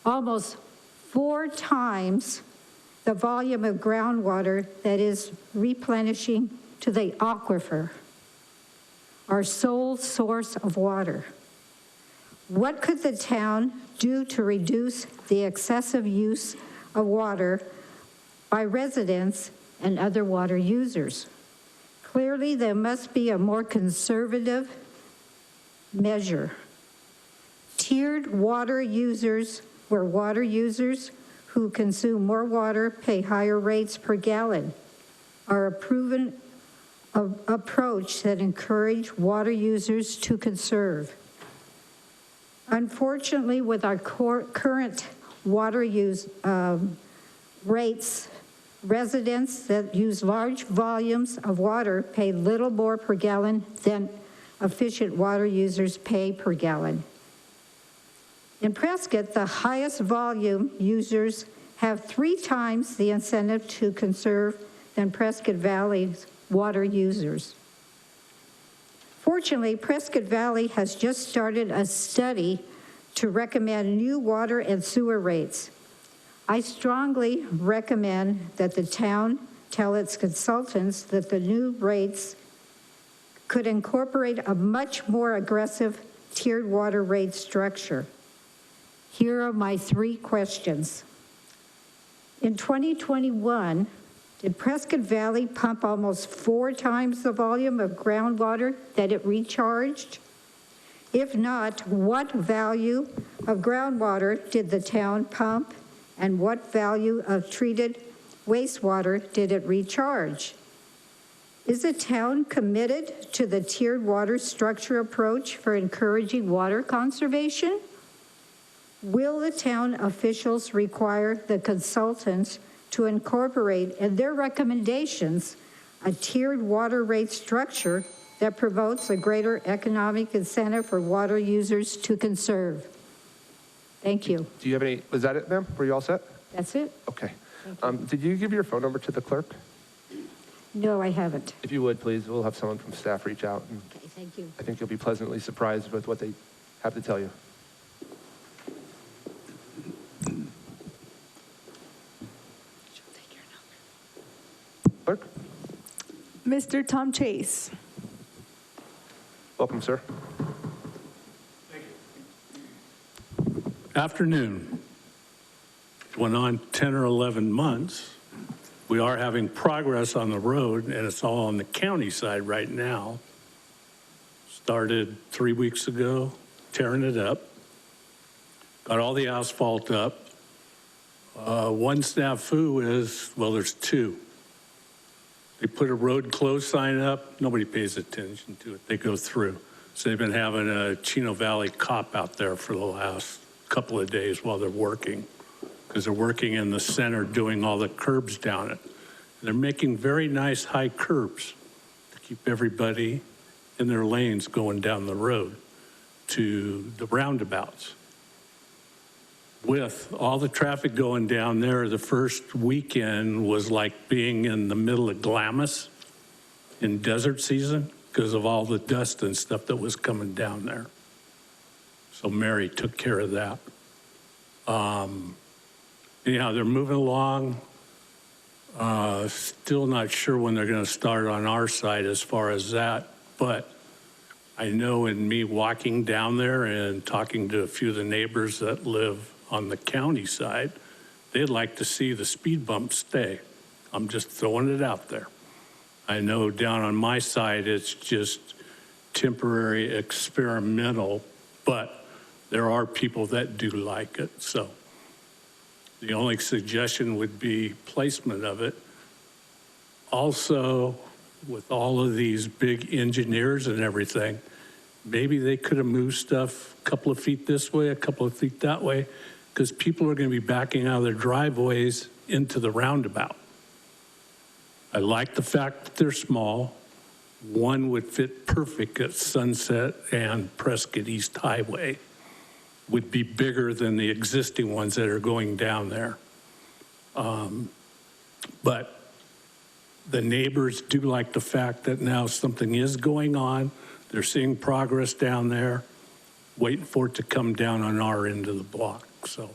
Speaker 17: almost 4 times the volume of groundwater that is replenishing to the aquifer, our sole source of water. What could the town do to reduce the excessive use of water by residents and other water users? Clearly, there must be a more conservative measure. Tiered water users, where water users who consume more water pay higher rates per gallon, are a proven approach that encourage water users to conserve. Unfortunately, with our current water use rates, residents that use large volumes of water pay little more per gallon than efficient water users pay per gallon. In Prescott, the highest volume users have 3 times the incentive to conserve than Prescott Valley's water users. Fortunately, Prescott Valley has just started a study to recommend new water and sewer rates. I strongly recommend that the town tell its consultants that the new rates could incorporate a much more aggressive tiered water rate structure. Here are my 3 questions. In 2021, Did Prescott Valley pump almost 4 times the volume of groundwater that it recharged? If not, what value of groundwater did the town pump, and what value of treated wastewater did it recharge? Is the town committed to the tiered water structure approach for encouraging water conservation? Will the town officials require the consultants to incorporate in their recommendations a tiered water rate structure that promotes a greater economic incentive for water users to conserve? Thank you.
Speaker 1: Do you have any, was that it, ma'am? Were you all set?
Speaker 17: That's it?
Speaker 1: Okay. Did you give your phone number to the clerk?
Speaker 17: No, I haven't.
Speaker 1: If you would, please, we'll have someone from staff reach out. And
Speaker 17: Okay, thank you.
Speaker 1: I think you'll be pleasantly surprised with what they have to tell you. Clerk?
Speaker 2: Mr. Tom Chase.
Speaker 1: Welcome, sir.
Speaker 18: Afternoon. It went on 10 or 11 months. We are having progress on the road, and it's all on the county side right now. Started 3 weeks ago, tearing it up. Got all the asphalt up. One snafu is, well, there's two. They put a road closed sign up, nobody pays attention to it, they go through. So they've been having a Chino Valley cop out there for the last couple of days while they're working, because they're working in the center doing all the curbs down it. They're making very nice high curbs to keep everybody in their lanes going down the road to the roundabouts. With all the traffic going down there, the first weekend was like being in the middle of Glamis in desert season because of all the dust and stuff that was coming down there. So Mary took care of that. Anyhow, they're moving along. Still not sure when they're going to start on our side as far as that, but I know in me walking down there and talking to a few of the neighbors that live on the county side, they'd like to see the speed bump stay. I'm just throwing it out there. I know down on my side, it's just temporary, experimental, but there are people that do like it. So the only suggestion would be placement of it. Also, with all of these big engineers and everything, maybe they could have moved stuff a couple of feet this way, a couple of feet that way, because people are going to be backing out of their driveways into the roundabout. I like the fact that they're small. One would fit perfect at Sunset and Prescott East Highway. Would be bigger than the existing ones that are going down there. But the neighbors do like the fact that now something is going on. They're seeing progress down there, waiting for it to come down on our end of the block. So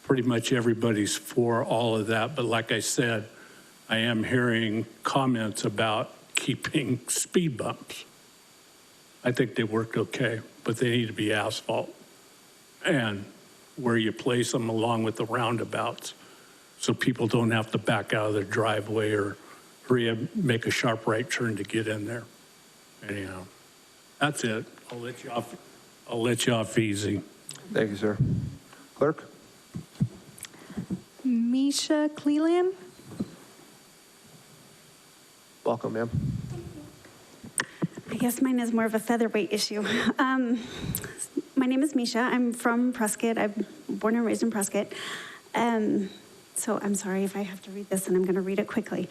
Speaker 18: pretty much everybody's for all of that. But like I said, I am hearing comments about keeping speed bumps. I think they worked okay, but they need to be asphalt. And where you place them along with the roundabouts so people don't have to back out of their driveway or hurry up, make a sharp right turn to get in there. Anyhow, that's it. I'll let you off easy.
Speaker 1: Thank you, sir. Clerk?
Speaker 2: Misha Cleland.
Speaker 1: Welcome, ma'am.
Speaker 19: I guess mine is more of a featherweight issue. My name is Misha. I'm from Prescott. I'm born and raised in Prescott. So I'm sorry if I have to read this, and I'm going to read it quickly.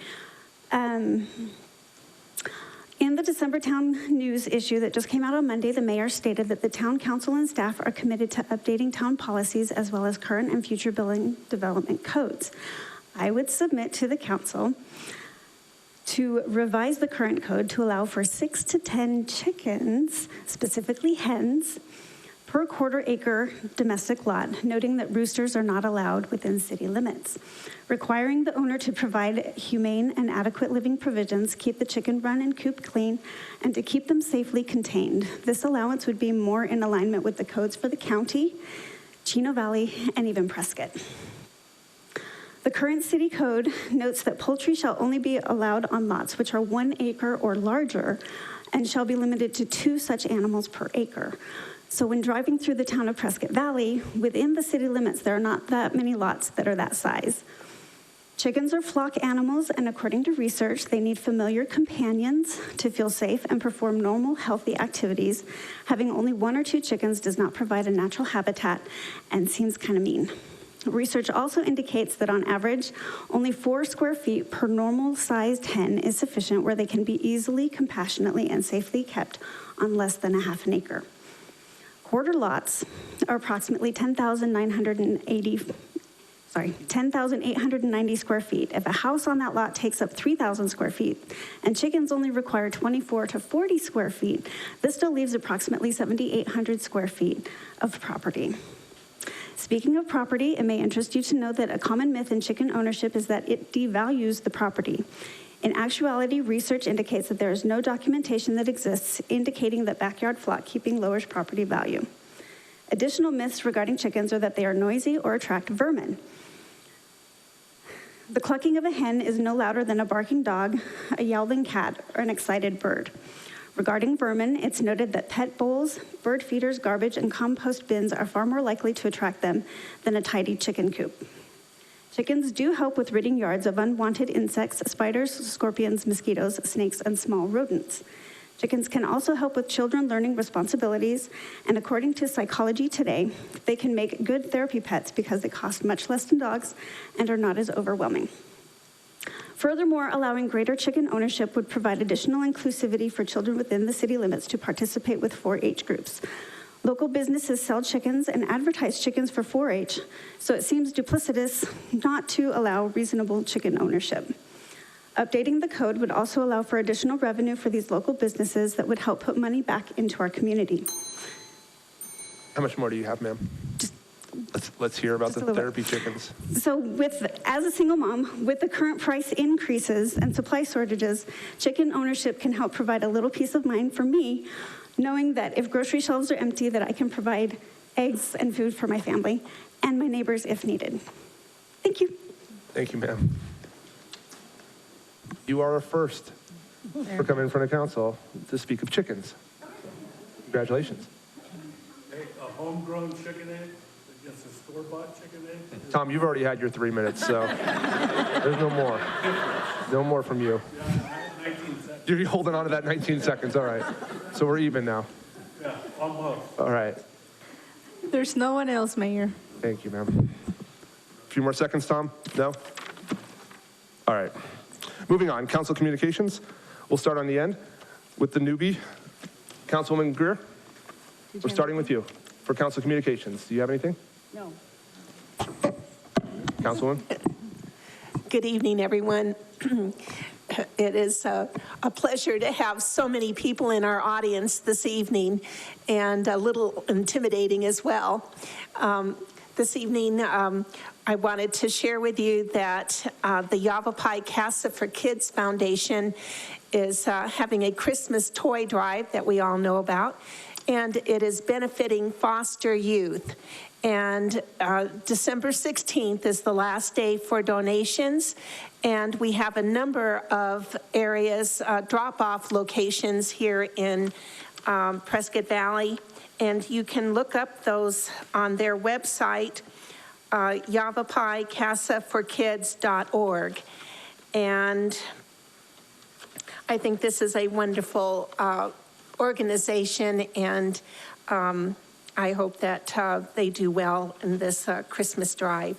Speaker 19: In the December Town News issue that just came out on Monday, the mayor stated that the town council and staff are committed to updating town policies as well as current and future building development codes. I would submit to the council to revise the current code to allow for 6 to 10 chickens, specifically hens, per quarter-acre domestic lot, noting that roosters are not allowed within city limits. Requiring the owner to provide humane and adequate living provisions, keep the chicken run and coop clean, and to keep them safely contained. This allowance would be more in alignment with the codes for the county, Chino Valley, and even Prescott. The current city code notes that poultry shall only be allowed on lots which are 1 acre or larger and shall be limited to 2 such animals per acre. So when driving through the town of Prescott Valley, within the city limits, there are not that many lots that are that size. Chickens are flock animals, and according to research, they need familiar companions to feel safe and perform normal, healthy activities. Having only 1 or 2 chickens does not provide a natural habitat and seems kind of mean. Research also indicates that on average, only 4 square feet per normal-sized hen is sufficient where they can be easily, compassionately, and safely kept on less than a half an acre. Quarter lots are approximately 10,890 square feet. If a house on that lot takes up 3,000 square feet and chickens only require 24 to 40 square feet, this still leaves approximately 7,800 square feet of property. Speaking of property, it may interest you to know that a common myth in chicken ownership is that it devalues the property. In actuality, research indicates that there is no documentation that exists indicating that backyard flock keeping lowers property value. Additional myths regarding chickens are that they are noisy or attract vermin. The clucking of a hen is no louder than a barking dog, a yowling cat, or an excited bird. Regarding vermin, it's noted that pet bowls, bird feeders, garbage, and compost bins are far more likely to attract them than a tidy chicken coop. Chickens do help with ridding yards of unwanted insects, spiders, scorpions, mosquitoes, snakes, and small rodents. Chickens can also help with children learning responsibilities, and according to Psychology Today, they can make good therapy pets because they cost much less than dogs and are not as overwhelming. Furthermore, allowing greater chicken ownership would provide additional inclusivity for children within the city limits to participate with 4-H groups. Local businesses sell chickens and advertise chickens for 4-H, so it seems duplicitous not to allow reasonable chicken ownership. Updating the code would also allow for additional revenue for these local businesses that would help put money back into our community.
Speaker 1: How much more do you have, ma'am? Let's hear about the therapy chickens.
Speaker 19: So as a single mom, with the current price increases and supply shortages, chicken ownership can help provide a little peace of mind for me, knowing that if grocery shelves are empty, that I can provide eggs and food for my family and my neighbors if needed. Thank you.
Speaker 1: Thank you, ma'am. You are a first for coming in front of council to speak of chickens. Congratulations.
Speaker 18: Hey, a homegrown chicken egg against a store-bought chicken egg?
Speaker 1: Tom, you've already had your 3 minutes, so there's no more. No more from you.
Speaker 18: 19 seconds.
Speaker 1: You're holding on to that 19 seconds. All right. So we're even now.
Speaker 18: Yeah, almost.
Speaker 1: All right.
Speaker 2: There's no one else, Mayor.
Speaker 1: Thank you, ma'am. A few more seconds, Tom? No? All right. Moving on, council communications. We'll start on the end with the newbie, Councilwoman Greer. We're starting with you for council communications. Do you have anything?
Speaker 9: No.
Speaker 1: Councilwoman?
Speaker 9: Good evening, everyone. It is a pleasure to have so many people in our audience this evening, and a little intimidating as well. This evening, I wanted to share with you that the Yavapai Casa for Kids Foundation is having a Christmas toy drive that we all know about, and it is benefiting foster youth. And December 16th is the last day for donations, and we have a number of areas, drop-off locations here in Prescott Valley, and you can look up those on their website, YavapaiCasaForKids.org. And I think this is a wonderful organization, and I hope that they do well in this Christmas drive,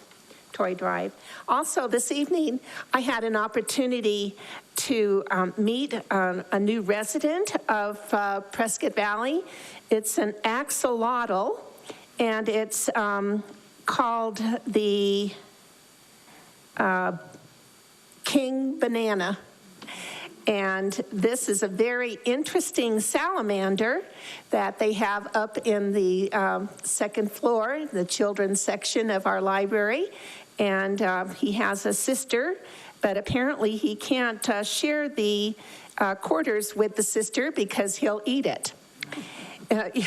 Speaker 9: toy drive. Also, this evening, I had an opportunity to meet a new resident of Prescott Valley. It's an axolotl, and it's called the King Banana. And this is a very interesting salamander that they have up in the second floor, the children's section of our library. And he has a sister, but apparently he can't share the quarters with the sister because he'll eat it. eat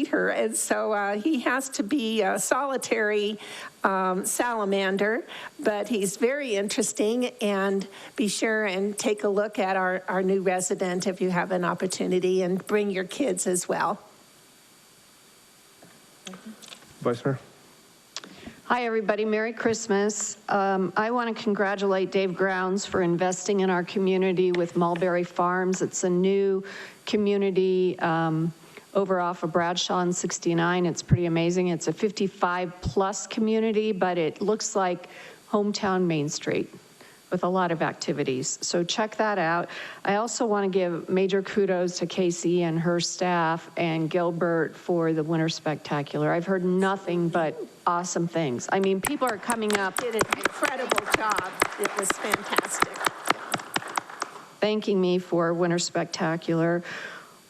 Speaker 9: her. And so he has to be a solitary salamander, but he's very interesting. And be sure and take a look at our new resident if you have an opportunity, and bring your kids as well.
Speaker 1: Vice Mayor.
Speaker 7: Hi, everybody. Merry Christmas. I want to congratulate Dave Grounds for investing in our community with Mulberry Farms. It's a new community over off of Bradshaw and 69. It's pretty amazing. It's a 55-plus community, but it looks like hometown Main Street with a lot of activities. So check that out. I also want to give major kudos to Casey and her staff and Gilbert for the Winter Spectacular. I've heard nothing but awesome things. I mean, people are coming up.
Speaker 9: Did an incredible job. It was fantastic.
Speaker 7: Thanking me for Winter Spectacular.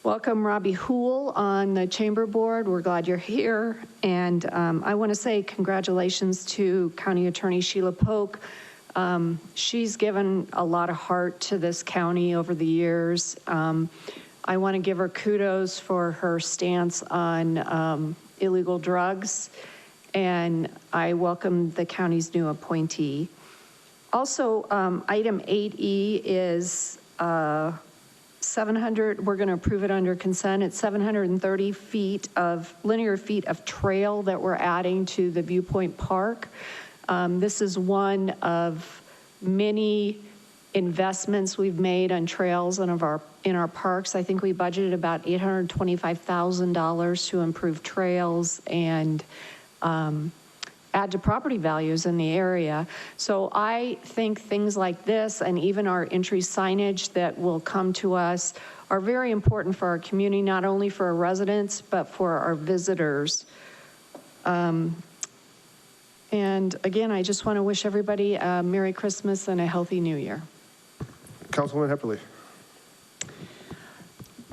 Speaker 7: Welcome Robbie Hool on the Chamber Board. We're glad you're here. And I want to say congratulations to County Attorney Sheila Polk. She's given a lot of heart to this county over the years. I want to give her kudos for her stance on illegal drugs, and I welcome the county's new appointee. Also, item 8E is 700, we're going to approve it under consent. It's 730 linear feet of trail that we're adding to the Viewpoint Park. This is one of many investments we've made on trails and in our parks. I think we budgeted about $825,000 to improve trails and add to property values in the area. So I think things like this and even our entry signage that will come to us are very important for our community, not only for our residents, but for our visitors. And again, I just want to wish everybody a Merry Christmas and a healthy New Year.
Speaker 1: Councilwoman Hepperly.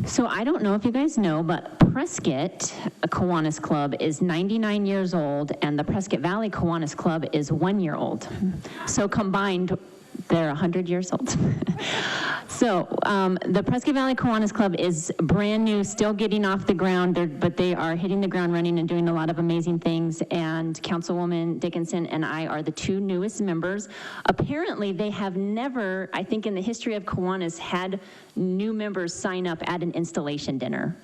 Speaker 6: So I don't know if you guys know, but Prescott Kiwanis Club is 99 years old, and the Prescott Valley Kiwanis Club is 1 year old. So combined, they're 100 years old. So the Prescott Valley Kiwanis Club is brand new, still getting off the ground, but they are hitting the ground running and doing a lot of amazing things. And Councilwoman Dickinson and I are the two newest members. Apparently, they have never, I think in the history of Kiwanis, had new members sign up at an installation dinner.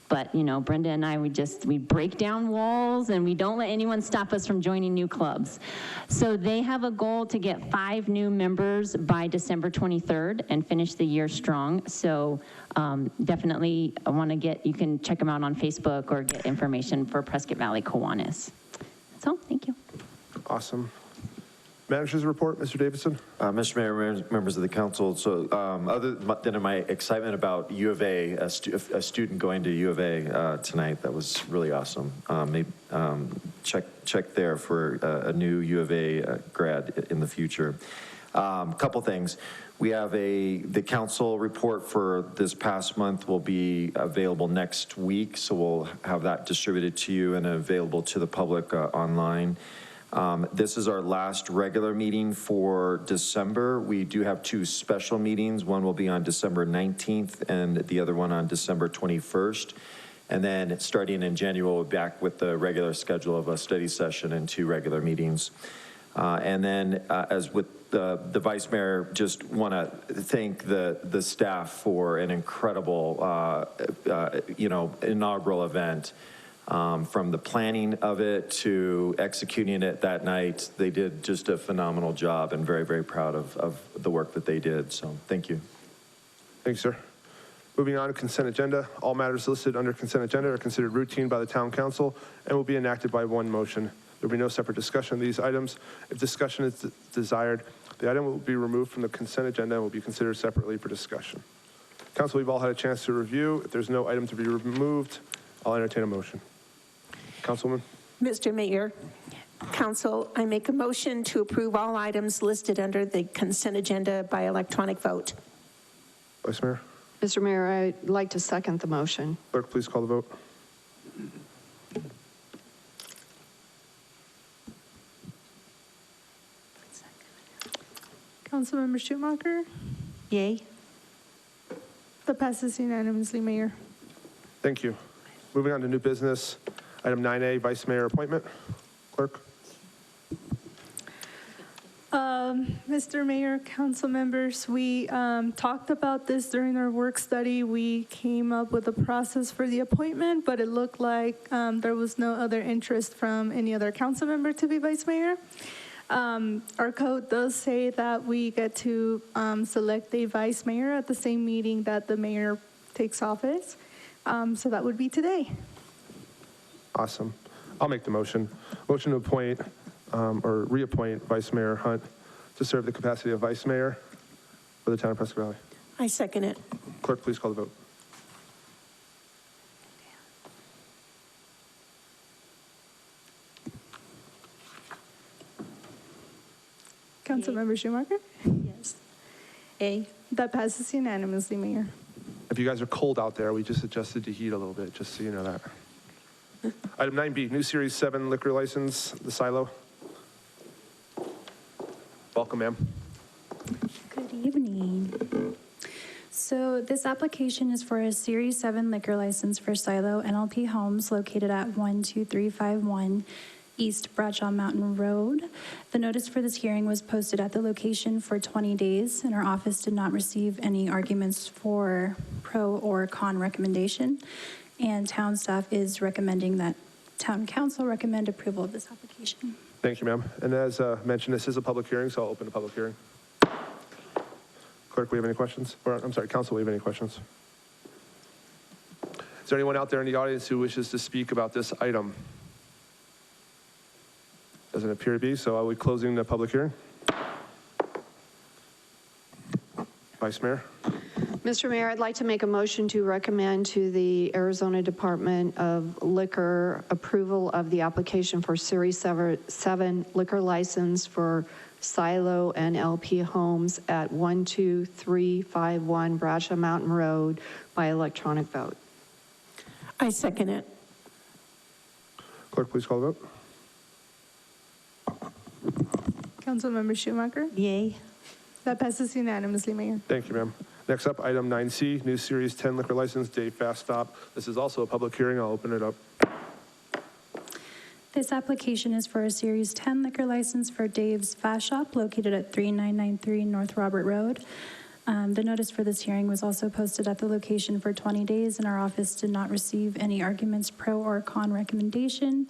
Speaker 6: But, you know, Brenda and I, we break down walls and we don't let anyone stop us from joining new clubs. So they have a goal to get 5 new members by December 23rd and finish the year strong. So definitely I want to you can check them out on Facebook or get information for Prescott Valley Kiwanis. That's all, thank you.
Speaker 1: Awesome. Manager's report, Mr. Davidson.
Speaker 20: Mr. Mayor, members of the council, so other than my excitement about U of A, a student going to U of A tonight, that was really awesome. Check there for a new U of A grad in the future. Couple things. We have the council report for this past month will be available next week, so we'll have that distributed to you and available to the public online. This is our last regular meeting for December. We do have 2 special meetings. One will be on December 19th and the other one on December 21st. And then starting in January, we'll be back with the regular schedule of a study session and 2 regular meetings. And then as with the Vice Mayor, just want to thank the staff for an incredible, inaugural event. From the planning of it to executing it that night, they did just a phenomenal job, and very, very proud of the work that they did. So thank you.
Speaker 1: Thanks, sir. Moving on to consent agenda. All matters listed under consent agenda are considered routine by the town council and will be enacted by one motion. There will be no separate discussion of these items. If discussion is desired, the item will be removed from the consent agenda and will be considered separately for discussion. Council, we've all had a chance to review. If there's no item to be removed, I'll entertain a motion. Councilwoman.
Speaker 9: Mr. Mayor, Council, I make a motion to approve all items listed under the consent agenda by electronic vote.
Speaker 1: Vice Mayor.
Speaker 7: Mr. Mayor, I'd like to second the motion.
Speaker 1: Clerk, please call the vote.
Speaker 2: Councilmember Schumacher?
Speaker 8: Yay.
Speaker 2: That passes unanimously, Mayor.
Speaker 1: Thank you. Moving on to new business, item 9A, Vice Mayor appointment. Clerk?
Speaker 2: Mr. Mayor, council members, we talked about this during our work study. We came up with a process for the appointment, but it looked like there was no other interest from any other council member to be vice mayor. Our code does say that we get to select a vice mayor at the same meeting that the mayor takes office. So that would be today.
Speaker 1: Awesome. I'll make the motion. Motion to appoint or reappoint Vice Mayor Hunt to serve the capacity of Vice Mayor for the town of Prescott Valley.
Speaker 9: I second it.
Speaker 1: Clerk, please call the vote.
Speaker 2: Councilmember Schumacher?
Speaker 8: Yes. A.
Speaker 2: That passes unanimously, Mayor.
Speaker 1: If you guys are cold out there, we just adjusted the heat a little bit, just so you know that. Item 9B, new Series 7 liquor license, the Silo. Welcome, ma'am.
Speaker 21: Good evening. So this application is for a Series 7 liquor license for Silo NLP Homes located at 12351 East Bradshaw Mountain Road. The notice for this hearing was posted at the location for 20 days, and our office did not receive any arguments for pro or con recommendation. And town staff is recommending that town council recommend approval of this application.
Speaker 1: Thank you, ma'am. And as mentioned, this is a public hearing, so I'll open the public hearing. Clerk, we have any questions? Or, I'm sorry, council, we have any questions? Is there anyone out there in the audience who wishes to speak about this item? Doesn't appear to be, so are we closing the public hearing? Vice Mayor?
Speaker 7: Mr. Mayor, I'd like to make a motion to recommend to the Arizona Department of Liquor approval of the application for Series 7 liquor license for Silo and LP Homes at 12351 Bradshaw Mountain Road by electronic vote.
Speaker 9: I second it.
Speaker 1: Clerk, please call the vote.
Speaker 2: Councilmember Schumacher?
Speaker 8: Yay.
Speaker 2: That passes unanimously, Mayor.
Speaker 1: Thank you, ma'am. Next up, item 9C, new Series 10 liquor license, Dave Fast Stop. This is also a public hearing. I'll open it up.
Speaker 21: This application is for a Series 10 liquor license for Dave's Fast Shop located at 3993 North Robert Road. The notice for this hearing was also posted at the location for 20 days, and our office did not receive any arguments pro or con recommendation,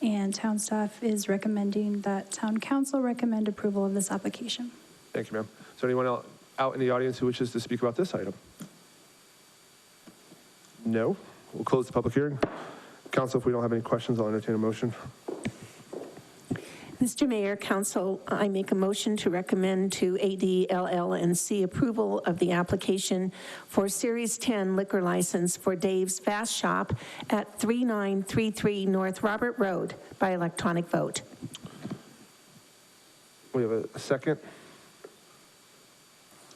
Speaker 21: and town staff is recommending that town council recommend approval of this application.
Speaker 1: Thank you, ma'am. Is there anyone else out in the audience who wishes to speak about this item? No? We'll close the public hearing. Council, if we don't have any questions, I'll entertain a motion.
Speaker 9: Mr. Mayor, council, I make a motion to recommend to ADLL&C approval of the application for Series 10 liquor license for Dave's Fast Shop at 3933 North Robert Road by electronic vote.
Speaker 1: We have a second.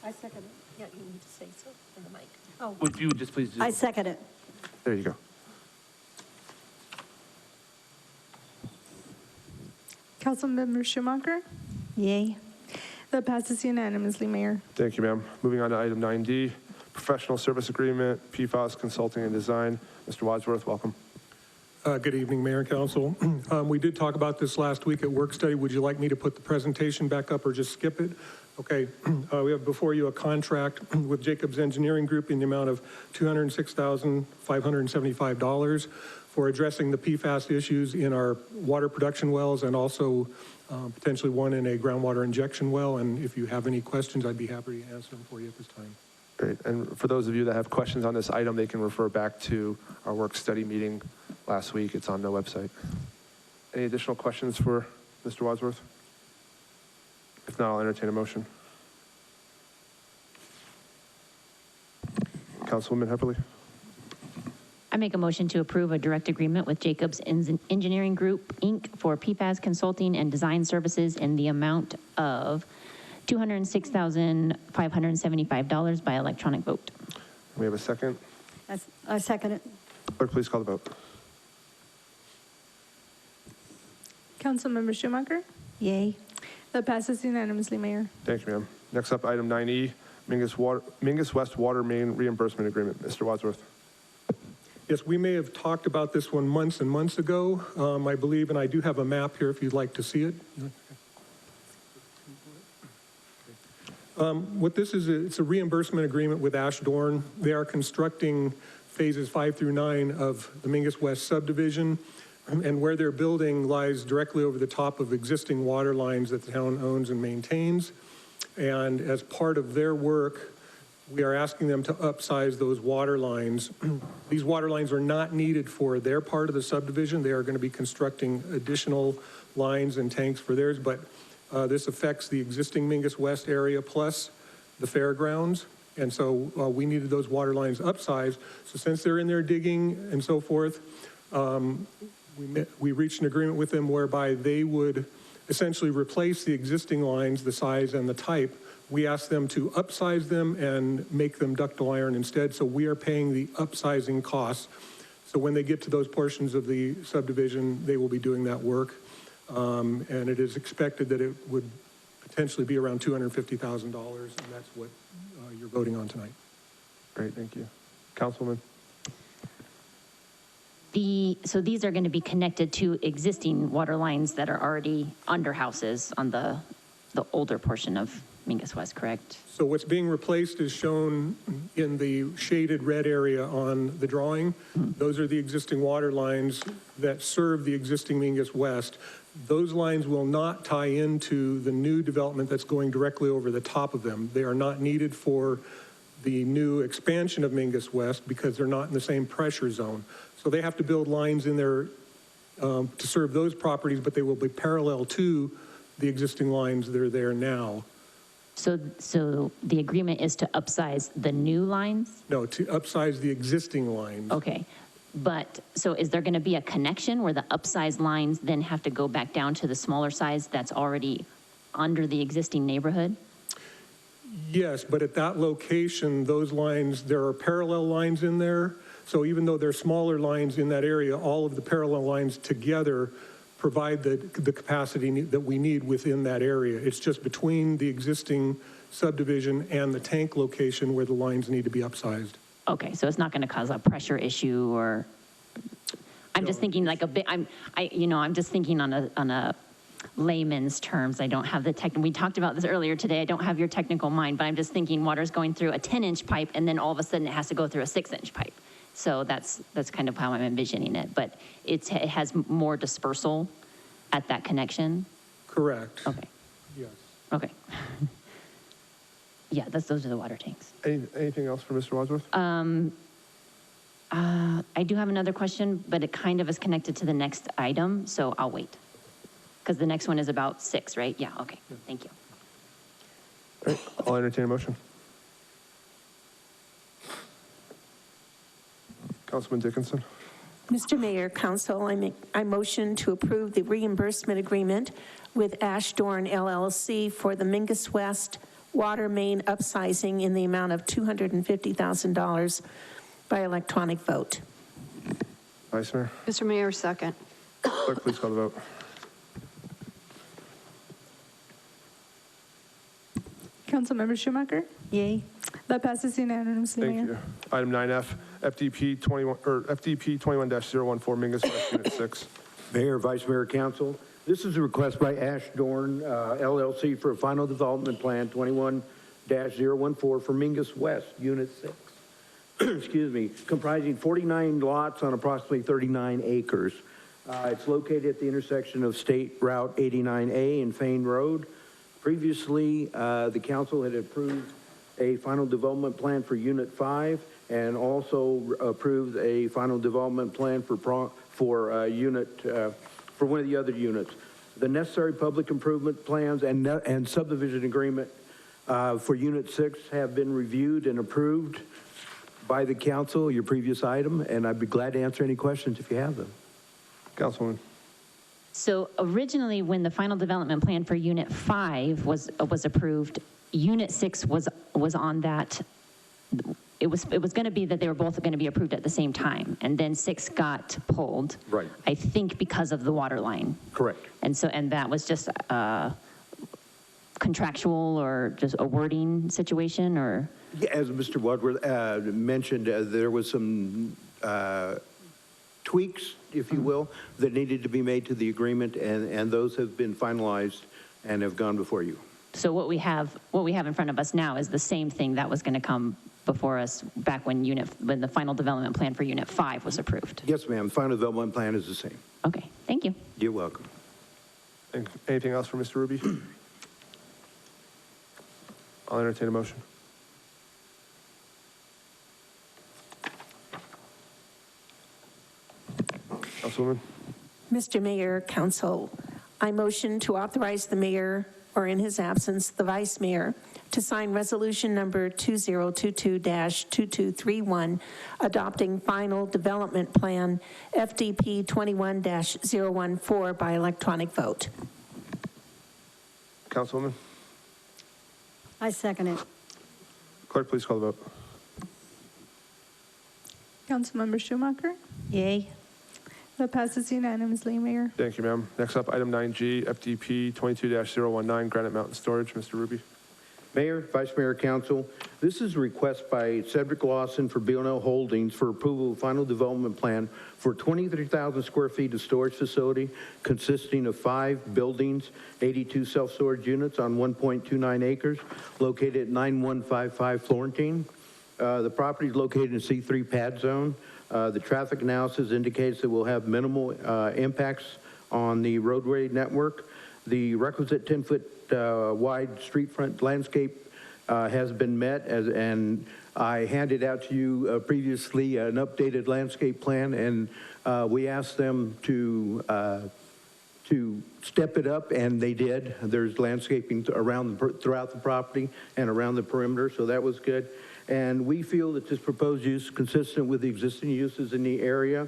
Speaker 3: I second it.
Speaker 9: Yeah, you need to say so in the mic. Oh.
Speaker 1: Would you just please do?
Speaker 3: I second it.
Speaker 1: There you go.
Speaker 2: Councilmember Schumacher?
Speaker 8: Yay.
Speaker 2: That passes unanimously, Mayor.
Speaker 1: Thank you, ma'am. Moving on to item 9D, professional service agreement, PFAS Consulting and Design. Mr. Wadsworth, welcome.
Speaker 22: Good evening, Mayor and Council. We did talk about this last week at work study. Would you like me to put the presentation back up or just skip it? Okay, we have before you a contract with Jacobs Engineering Group in the amount of $206,575 for addressing the PFAS issues in our water production wells and also potentially one in a groundwater injection well. And if you have any questions, I'd be happy to answer them for you at this time.
Speaker 1: Great. And for those of you that have questions on this item, they can refer back to our work study meeting last week. It's on the website. Any additional questions for Mr. Wadsworth? If not, I'll entertain a motion. Councilwoman Hepperly.
Speaker 6: I make a motion to approve a direct agreement with Jacobs Engineering Group, Inc. for PFAS consulting and design services in the amount of $206,575 by electronic vote.
Speaker 1: We have a second.
Speaker 3: I second it.
Speaker 1: Clerk, please call the vote.
Speaker 2: Councilmember Schumacher?
Speaker 8: Yay.
Speaker 2: That passes unanimously, Mayor.
Speaker 1: Thank you, ma'am. Next up, item 9E, Mingus West Water Main Reimbursement Agreement. Mr. Wadsworth.
Speaker 22: Yes, we may have talked about this one months and months ago, I believe, and I do have a map here if you'd like to see it. What this is, it's a reimbursement agreement with Ashdoorn. They are constructing phases 5 through 9 of the Mingus West subdivision, and where they're building lies directly over the top of existing water lines that the town owns and maintains. And as part of their work, we are asking them to upsize those water lines. These water lines are not needed for their part of the subdivision. They are going to be constructing additional lines and tanks for theirs, but this affects the existing Mingus West area plus the fairgrounds. And so we needed those water lines upsized. So since they're in there digging and so forth, we reached an agreement with them whereby they would essentially replace the existing lines, the size and the type. We asked them to upsize them and make them ductile iron instead, so we are paying the upsizing costs. So when they get to those portions of the subdivision, they will be doing that work. And it is expected that it would potentially be around $250,000, and that's what you're voting on tonight.
Speaker 1: Great, thank you. Councilwoman?
Speaker 6: So these are going to be connected to existing water lines that are already under houses on the older portion of Mingus West, correct?
Speaker 22: So what's being replaced is shown in the shaded red area on the drawing. Those are the existing water lines that serve the existing Mingus West. Those lines will not tie into the new development that's going directly over the top of them. They are not needed for the new expansion of Mingus West because they're not in the same pressure zone. So they have to build lines in there to serve those properties, but they will be parallel to the existing lines that are there now.
Speaker 6: So the agreement is to upsize the new lines?
Speaker 22: No, to upsize the existing lines.
Speaker 6: Okay. But, so is there going to be a connection where the upsized lines then have to go back down to the smaller size that's already under the existing neighborhood?
Speaker 22: Yes, but at that location, those lines, there are parallel lines in there. So even though they're smaller lines in that area, all of the parallel lines together provide the capacity that we need within that area. It's just between the existing subdivision and the tank location where the lines need to be upsized.
Speaker 6: Okay, so it's not going to cause a pressure issue or, I'm just thinking like a bit, I'm just thinking on a layman's terms. I don't have the we talked about this earlier today. I don't have your technical mind, but I'm just thinking water's going through a 10-inch pipe and then all of a sudden it has to go through a 6-inch pipe. So that's kind of how I'm envisioning it, but it has more dispersal at that connection?
Speaker 22: Correct.
Speaker 6: Okay.
Speaker 22: Yes.
Speaker 6: Okay. Yeah, those are the water tanks.
Speaker 1: Anything else for Mr. Wadsworth?
Speaker 6: I do have another question, but it kind of is connected to the next item, so I'll wait. Because the next one is about 6, right? Yeah, okay, thank you.
Speaker 1: All right, I'll entertain a motion. Councilman Dickinson.
Speaker 9: Mr. Mayor, Council, I motion to approve the reimbursement agreement with Ashdoorn LLC for the Mingus West water main upsizing in the amount of $250,000 by electronic vote.
Speaker 1: Vice Mayor.
Speaker 7: Mr. Mayor, second.
Speaker 1: Clerk, please call the vote.
Speaker 2: Councilmember Schumacher?
Speaker 3: Yay.
Speaker 2: That passes unanimously,
Speaker 1: Thank
Speaker 2: Mayor.
Speaker 1: you. Item 9F, FDP 21-014, Mingus West, Unit 6.
Speaker 5: Mayor, Vice Mayor, Council, this is a request by Ashdoorn LLC for a final development plan 21-014 for Mingus West, Unit 6. Excuse me, comprising 49 lots on approximately 39 acres. It's located at the intersection of State Route 89A and Fain Road. Previously, the council had approved a final development plan for Unit 5 and also approved a final development plan for one of the other units. The necessary public improvement plans and subdivision agreement for Unit 6 have been reviewed and approved by the council, your previous item, and I'd be glad to answer any questions if you have them.
Speaker 1: Councilwoman.
Speaker 6: So originally, when the final development plan for Unit 5 was approved, Unit 6 was on that. It was going to be that they were both going to be approved at the same time, and then 6 got pulled.
Speaker 5: Right.
Speaker 6: I think because of the water line.
Speaker 5: Correct.
Speaker 6: And that was just contractual or just a wording situation, or?
Speaker 5: Yeah, as Mr. Wadsworth mentioned, there was some tweaks, if you will, that needed to be made to the agreement, and those have been finalized and have gone before you.
Speaker 6: So what we have in front of us now is the same thing that was going to come before us back when the final development plan for Unit 5 was approved.
Speaker 5: Yes, ma'am. The final development plan is the same.
Speaker 6: Okay, thank you.
Speaker 5: You're welcome.
Speaker 1: Anything else for Mr. Ruby? I'll entertain a motion. Councilwoman?
Speaker 9: Mr. Mayor, Council, I motion to authorize the mayor, or in his absence, the vice mayor, to sign resolution number 2022-2231, adopting final development plan FDP 21-014 by electronic vote.
Speaker 1: Councilwoman?
Speaker 3: I second it.
Speaker 1: Clerk, please call the vote.
Speaker 2: Councilmember Schumacher?
Speaker 8: Yay.
Speaker 2: That passes unanimously, Mayor.
Speaker 1: Thank you, ma'am. Next up, item 9G, FDP 22-019, Granite Mountain Storage. Mr. Ruby?
Speaker 5: Mayor, Vice Mayor, Council, this is a request by Cedric Lawson for B&L Holdings for approval of final development plan for 23,000 square feet of storage facility consisting of 5 buildings, 82 self-storage units on 1.29 acres located at 9155 Florentine. The property is located in C3 pad zone. The traffic analysis indicates that we'll have minimal impacts on the roadway network. The requisite 10-foot wide street front landscape has been met, and I handed out to you previously an updated landscape plan, and we asked them to step it up, and they did. There's landscaping throughout the property and around the perimeter, so that was good. And we feel that this proposed use is consistent with the existing uses in the area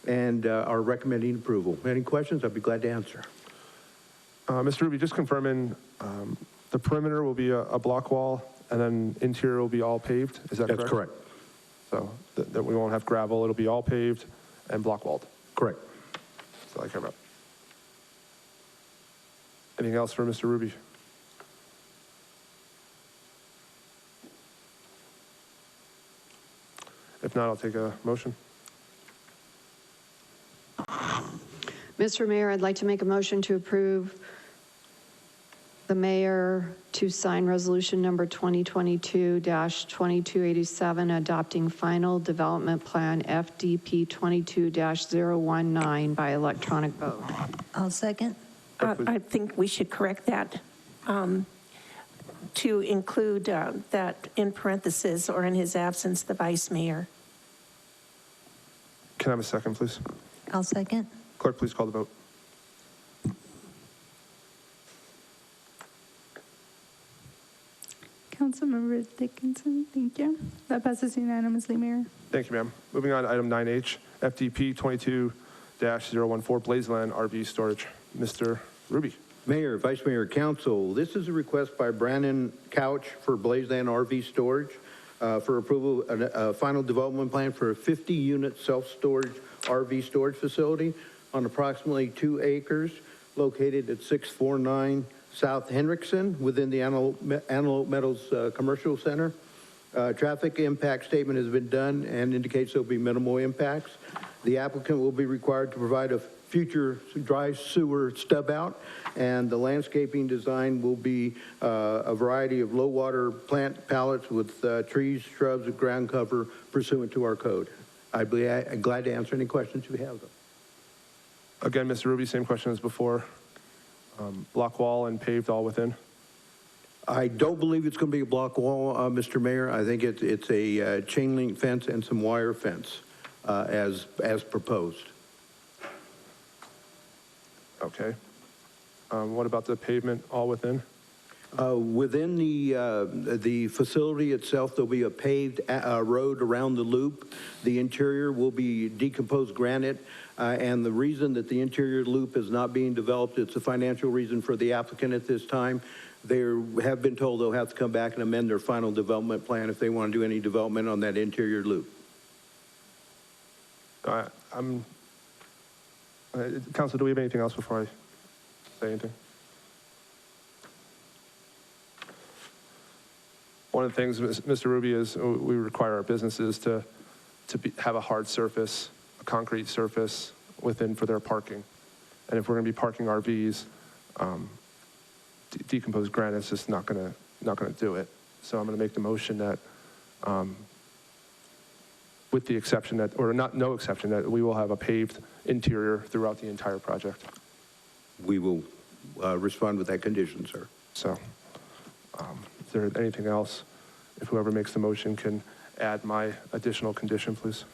Speaker 5: and are recommending approval. Any questions? I'd be glad to answer.
Speaker 1: Mr. Ruby, just confirming, the perimeter will be a block wall, and then interior will be all paved. Is that correct?
Speaker 5: That's correct.
Speaker 1: So that we won't have gravel. It'll be all paved and block walled.
Speaker 5: Correct.
Speaker 1: That's all I care about. Anything else for Mr. Ruby? If not, I'll take a motion.
Speaker 7: Mr. Mayor, I'd like to make a motion to approve the mayor to sign resolution number 2022-2287, adopting final development plan FDP 22-019 by electronic vote.
Speaker 8: I'll second.
Speaker 9: I think we should correct that to include that in parentheses, or in his absence, the vice mayor.
Speaker 1: Can I have a second, please?
Speaker 8: I'll second.
Speaker 1: Clerk, please call the vote.
Speaker 2: Councilmember Dickinson, thank you. That passes unanimously, Mayor.
Speaker 1: Thank you, ma'am. Moving on to item 9H, FDP 22-014, Blazeland RV Storage. Mr. Ruby.
Speaker 5: Mayor, Vice Mayor, Council, this is a request by Brandon Couch for Blazeland RV Storage for approval of a final development plan for a 50-unit self-storage RV storage facility on approximately 2 acres located at 649 South Hendrickson within the Antelope Meadows Commercial Center. Traffic impact statement has been done and indicates there'll be minimal impacts. The applicant will be required to provide a future dry sewer stub out, and the landscaping design will be a variety of low water plant palettes with trees, shrubs, and ground cover pursuant to our code. I'd be glad to answer any questions you have.
Speaker 1: Again, Mr. Ruby, same question as before. Block wall and paved all within?
Speaker 5: I don't believe it's going to be a block wall, Mr. Mayor. I think it's a chain link fence and some wire fence as proposed.
Speaker 1: Okay. What about the pavement all within?
Speaker 5: Within the facility itself, there'll be a paved road around the loop. The interior will be decomposed granite, and the reason that the interior loop is not being developed, it's a financial reason for the applicant at this time. They have been told they'll have to come back and amend their final development plan if they want to do any development on that interior loop.
Speaker 1: Council, do we have anything else before I say anything? One of the things, Mr. Ruby, is we require our businesses to have a hard surface, a concrete surface within for their parking. And if we're going to be parking RVs, decomposed granite's just not going to do it. So I'm going to make the motion that, with the exception that, or not, no exception, that we will have a paved interior throughout the entire project.
Speaker 5: We will respond with that condition, sir.
Speaker 1: So, is there anything else? If whoever makes the motion can add my additional condition, please.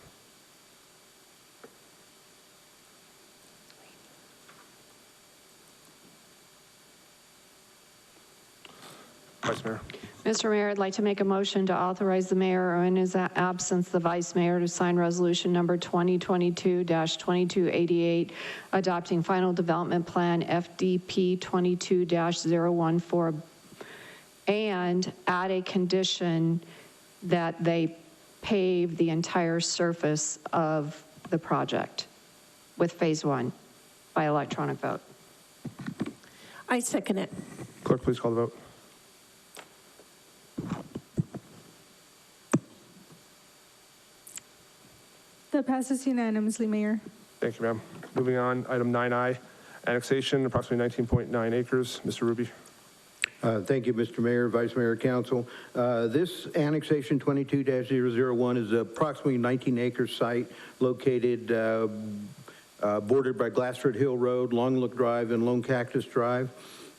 Speaker 1: Vice Mayor.
Speaker 7: Mr. Mayor, I'd like to make a motion to authorize the mayor or in his absence, the vice mayor to sign resolution number 2022-2288, adopting final development plan FDP 22-014, and add a condition that they pave the entire surface of the project with phase 1 by electronic vote.
Speaker 9: I second it.
Speaker 1: Clerk, please call the vote.
Speaker 2: That passes unanimously, Mayor.
Speaker 1: Thank you, ma'am. Moving on, item 9I, annexation, approximately 19.9 acres. Mr. Ruby.
Speaker 5: Thank you, Mr. Mayor, Vice Mayor, Council. This annexation 22-001 is approximately 19-acre site located bordered by Glassford Hill Road, Long Look Drive, and Lone Cactus Drive.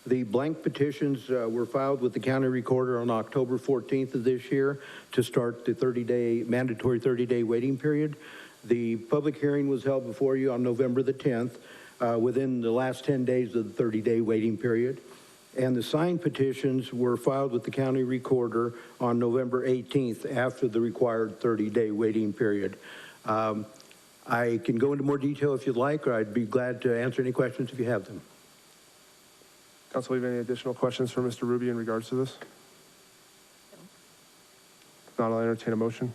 Speaker 5: The blank petitions were filed with the county recorder on October 14th of this year to start the mandatory 30-day waiting period. The public hearing was held before you on November the 10th, within the last 10 days of the 30-day waiting period. And the signed petitions were filed with the county recorder on November 18th after the required 30-day waiting period. I can go into more detail if you'd like, or I'd be glad to answer any questions if you have them.
Speaker 1: Council, have any additional questions for Mr. Ruby in regards to this? If not, I'll entertain a motion.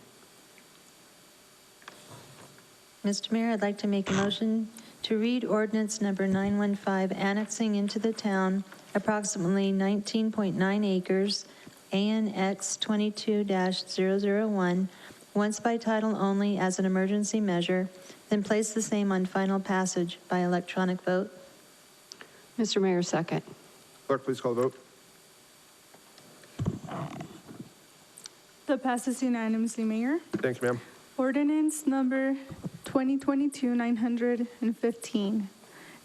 Speaker 8: Mr. Mayor, I'd like to make a motion to read ordinance number 915, annexing into the town approximately 19.9 acres, ANX 22-001, once by title only as an emergency measure, then place the same on final passage by electronic vote.
Speaker 7: Mr. Mayor, second.
Speaker 1: Clerk, please call the vote.
Speaker 2: That passes unanimously, Mayor.
Speaker 1: Thank you, ma'am.
Speaker 2: Ordinance number 2022-915,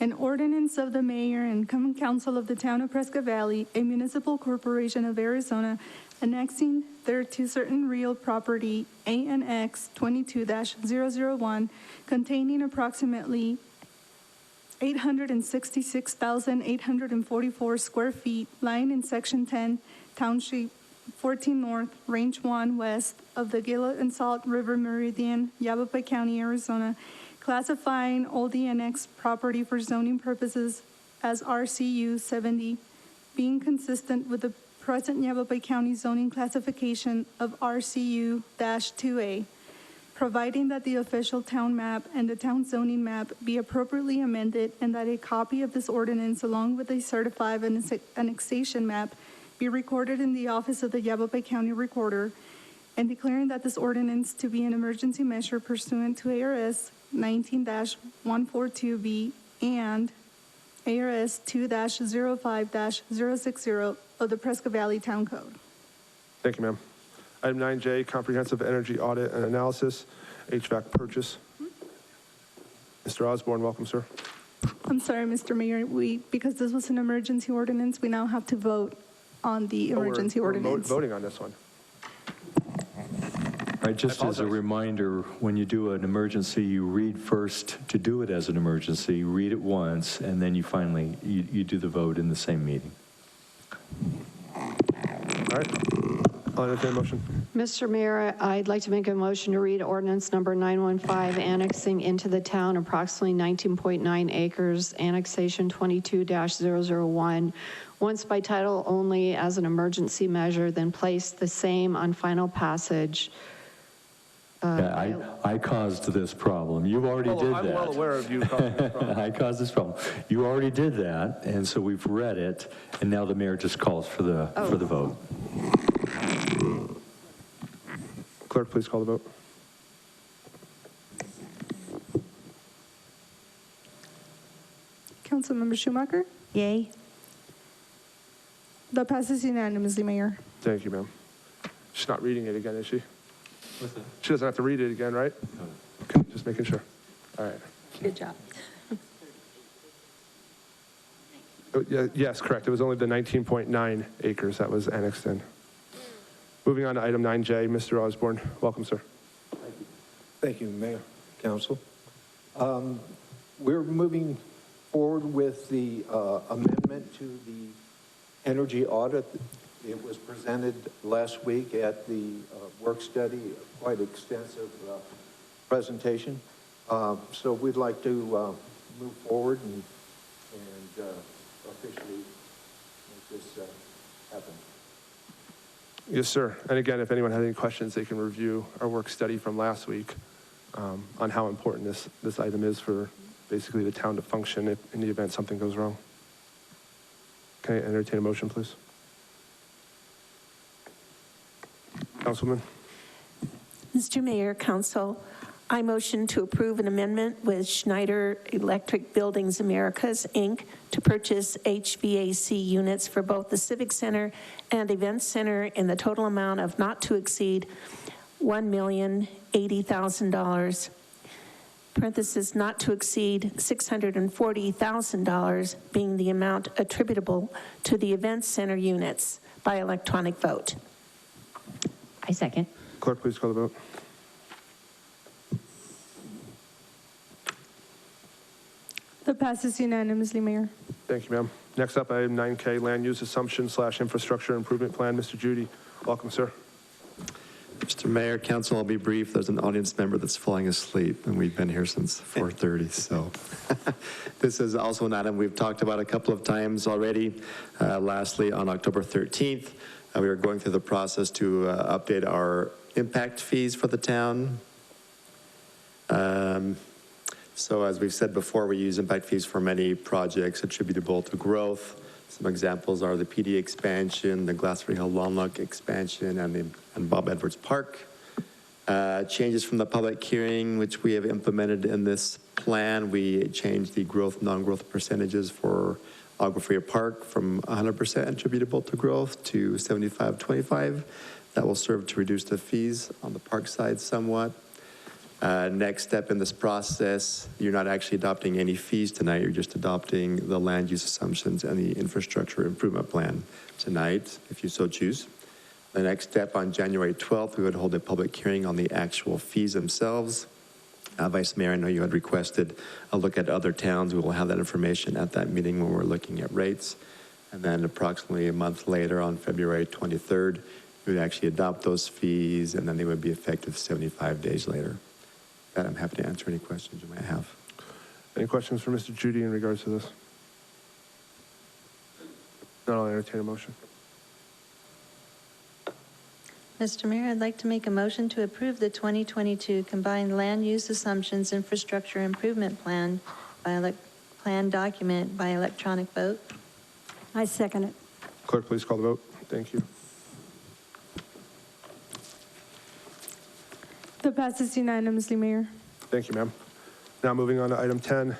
Speaker 2: an ordinance of the mayor and common council of the town of Prescott Valley, a municipal corporation of Arizona, annexing thereto certain real property, ANX 22-001, containing approximately 866,844 square feet, lying in Section 10, Township 14 North, Range 1 West of the Gila and Salt River Meridian, Yavapai County, Arizona, classifying all the annexed property for zoning purposes as RCU 70, being consistent with the present Yavapai County zoning classification of RCU-2A, providing that the official town map and the town zoning map be appropriately amended, and that a copy of this ordinance along with a certified annexation map be recorded in the office of the Yavapai County Recorder, and declaring that this ordinance to be an emergency measure pursuant to ARS 19-142B and ARS 2-05-060 of the Prescott Valley Town Code.
Speaker 1: Thank you, ma'am. Item 9J, comprehensive energy audit and analysis, HVAC purchase. Mr. Osborne, welcome, sir.
Speaker 2: I'm sorry, Mr. Mayor, because this was an emergency ordinance, we now have to vote on the emergency ordinance.
Speaker 1: We're voting on this one.
Speaker 15: Right, just as a reminder, when you do an emergency, you read first to do it as an emergency, read it once, and then you finally, you do the vote in the same meeting.
Speaker 1: All right, I'll entertain a motion.
Speaker 7: Mr. Mayor, I'd like to make a motion to read ordinance number 915, annexing into the town approximately 19.9 acres, annexation 22-001, once by title only as an emergency measure, then place the same on final passage.
Speaker 15: I caused this problem. You already did that.
Speaker 1: I'm well aware of you causing this problem.
Speaker 15: I caused this problem. You already did that, and so we've read it, and now the mayor just calls for the vote.
Speaker 1: Clerk, please call the vote.
Speaker 2: Councilmember Schumacher.
Speaker 9: Yay.
Speaker 2: That passes unanimously, Mayor.
Speaker 1: Thank you, ma'am. She's not reading it again, is she? She doesn't have to read it again, right? Okay, just making sure. All right.
Speaker 8: Good job.
Speaker 1: Oh, yes, correct. It was only the 19.9 acres that was annexed in. Moving on to item 9J, Mr. Osborne. Welcome, sir.
Speaker 10: Thank you, Mayor, Council. We're moving forward with the amendment to the energy audit. It was presented last week at the work study, quite extensive presentation. So we'd like to move forward and officially make this happen.
Speaker 1: Yes, sir. And again, if anyone has any questions, they can review our work study from last week on how important this item is for basically the town to function if, in the event something goes wrong. Can I entertain a motion, please? Councilman?
Speaker 9: Mr. Mayor, Council, I motion to approve an amendment with Schneider Electric Buildings Americas, Inc. to purchase HVAC units for both the Civic Center and Event Center in the total amount of not to exceed $1,080,000, parentheses, not to exceed $640,000 being the amount attributable to the Event Center units by electronic vote.
Speaker 6: I second.
Speaker 1: Clerk, please call the vote.
Speaker 2: That passes unanimously, Mayor.
Speaker 1: Thank you, ma'am. Next up, item 9K, Land Use Assumption / Infrastructure Improvement Plan. Mr. Judy, welcome, sir.
Speaker 11: Mr. Mayor, Council, I'll be brief. There's an audience member that's falling asleep, and we've been here since 4:30, so. This is also an item we've talked about a couple of times already. Lastly, on October 13th, we were going through the process to update our impact fees for the town. So as we've said before, we use impact fees for many projects attributable to growth. Some examples are the PD expansion, the Glassfree Hill Longlock expansion, and Bob Edwards Park. Changes from the public hearing, which we have implemented in this plan. We changed the growth, non-growth percentages for Agua Fria Park from 100% attributable to growth to 75-25. That will serve to reduce the fees on the park side somewhat. Next step in this process, you're not actually adopting any fees tonight, you're just adopting the land use assumptions and the infrastructure improvement plan tonight, if you so choose. The next step, on January 12th, we would hold a public hearing on the actual fees themselves. Vice Mayor, I know you had requested a look at other towns. We will have that information at that meeting when we're looking at rates. And then approximately a month later, on February 23rd, we would actually adopt those fees, and then they would be effective 75 days later. I'm happy to answer any questions you might have.
Speaker 1: Any questions for Mr. Judy in regards to this? Not, I'll entertain a motion.
Speaker 8: Mr. Mayor, I'd like to make a motion to approve the 2022 Combined Land Use Assumptions Infrastructure Improvement Plan plan document by electronic vote.
Speaker 3: I second it.
Speaker 1: Clerk, please call the vote. Thank you.
Speaker 2: That passes unanimously, Mayor.
Speaker 1: Thank you, ma'am. Now moving on to item 10,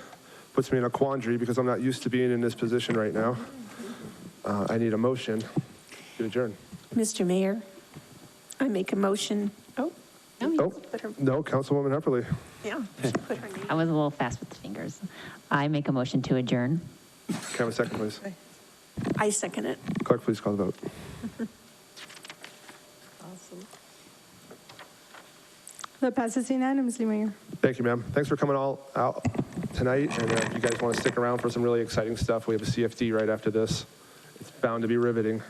Speaker 1: puts me in a quandary because I'm not used to being in this position right now. I need a motion to adjourn.
Speaker 9: Mr. Mayor, I make a motion. Oh,
Speaker 1: no, Councilwoman Hepperly.
Speaker 9: yeah.
Speaker 6: I was a little fast with the fingers. I make a motion to adjourn.
Speaker 1: Can I have a second, please?
Speaker 9: I second it.
Speaker 1: Clerk, please call the vote.
Speaker 9: Awesome.
Speaker 2: That passes unanimously, Mayor.
Speaker 1: Thank you, ma'am. Thanks for coming all out tonight. And if you guys want to stick around for some really exciting stuff, we have a CFD right after this. It's bound to be riveting.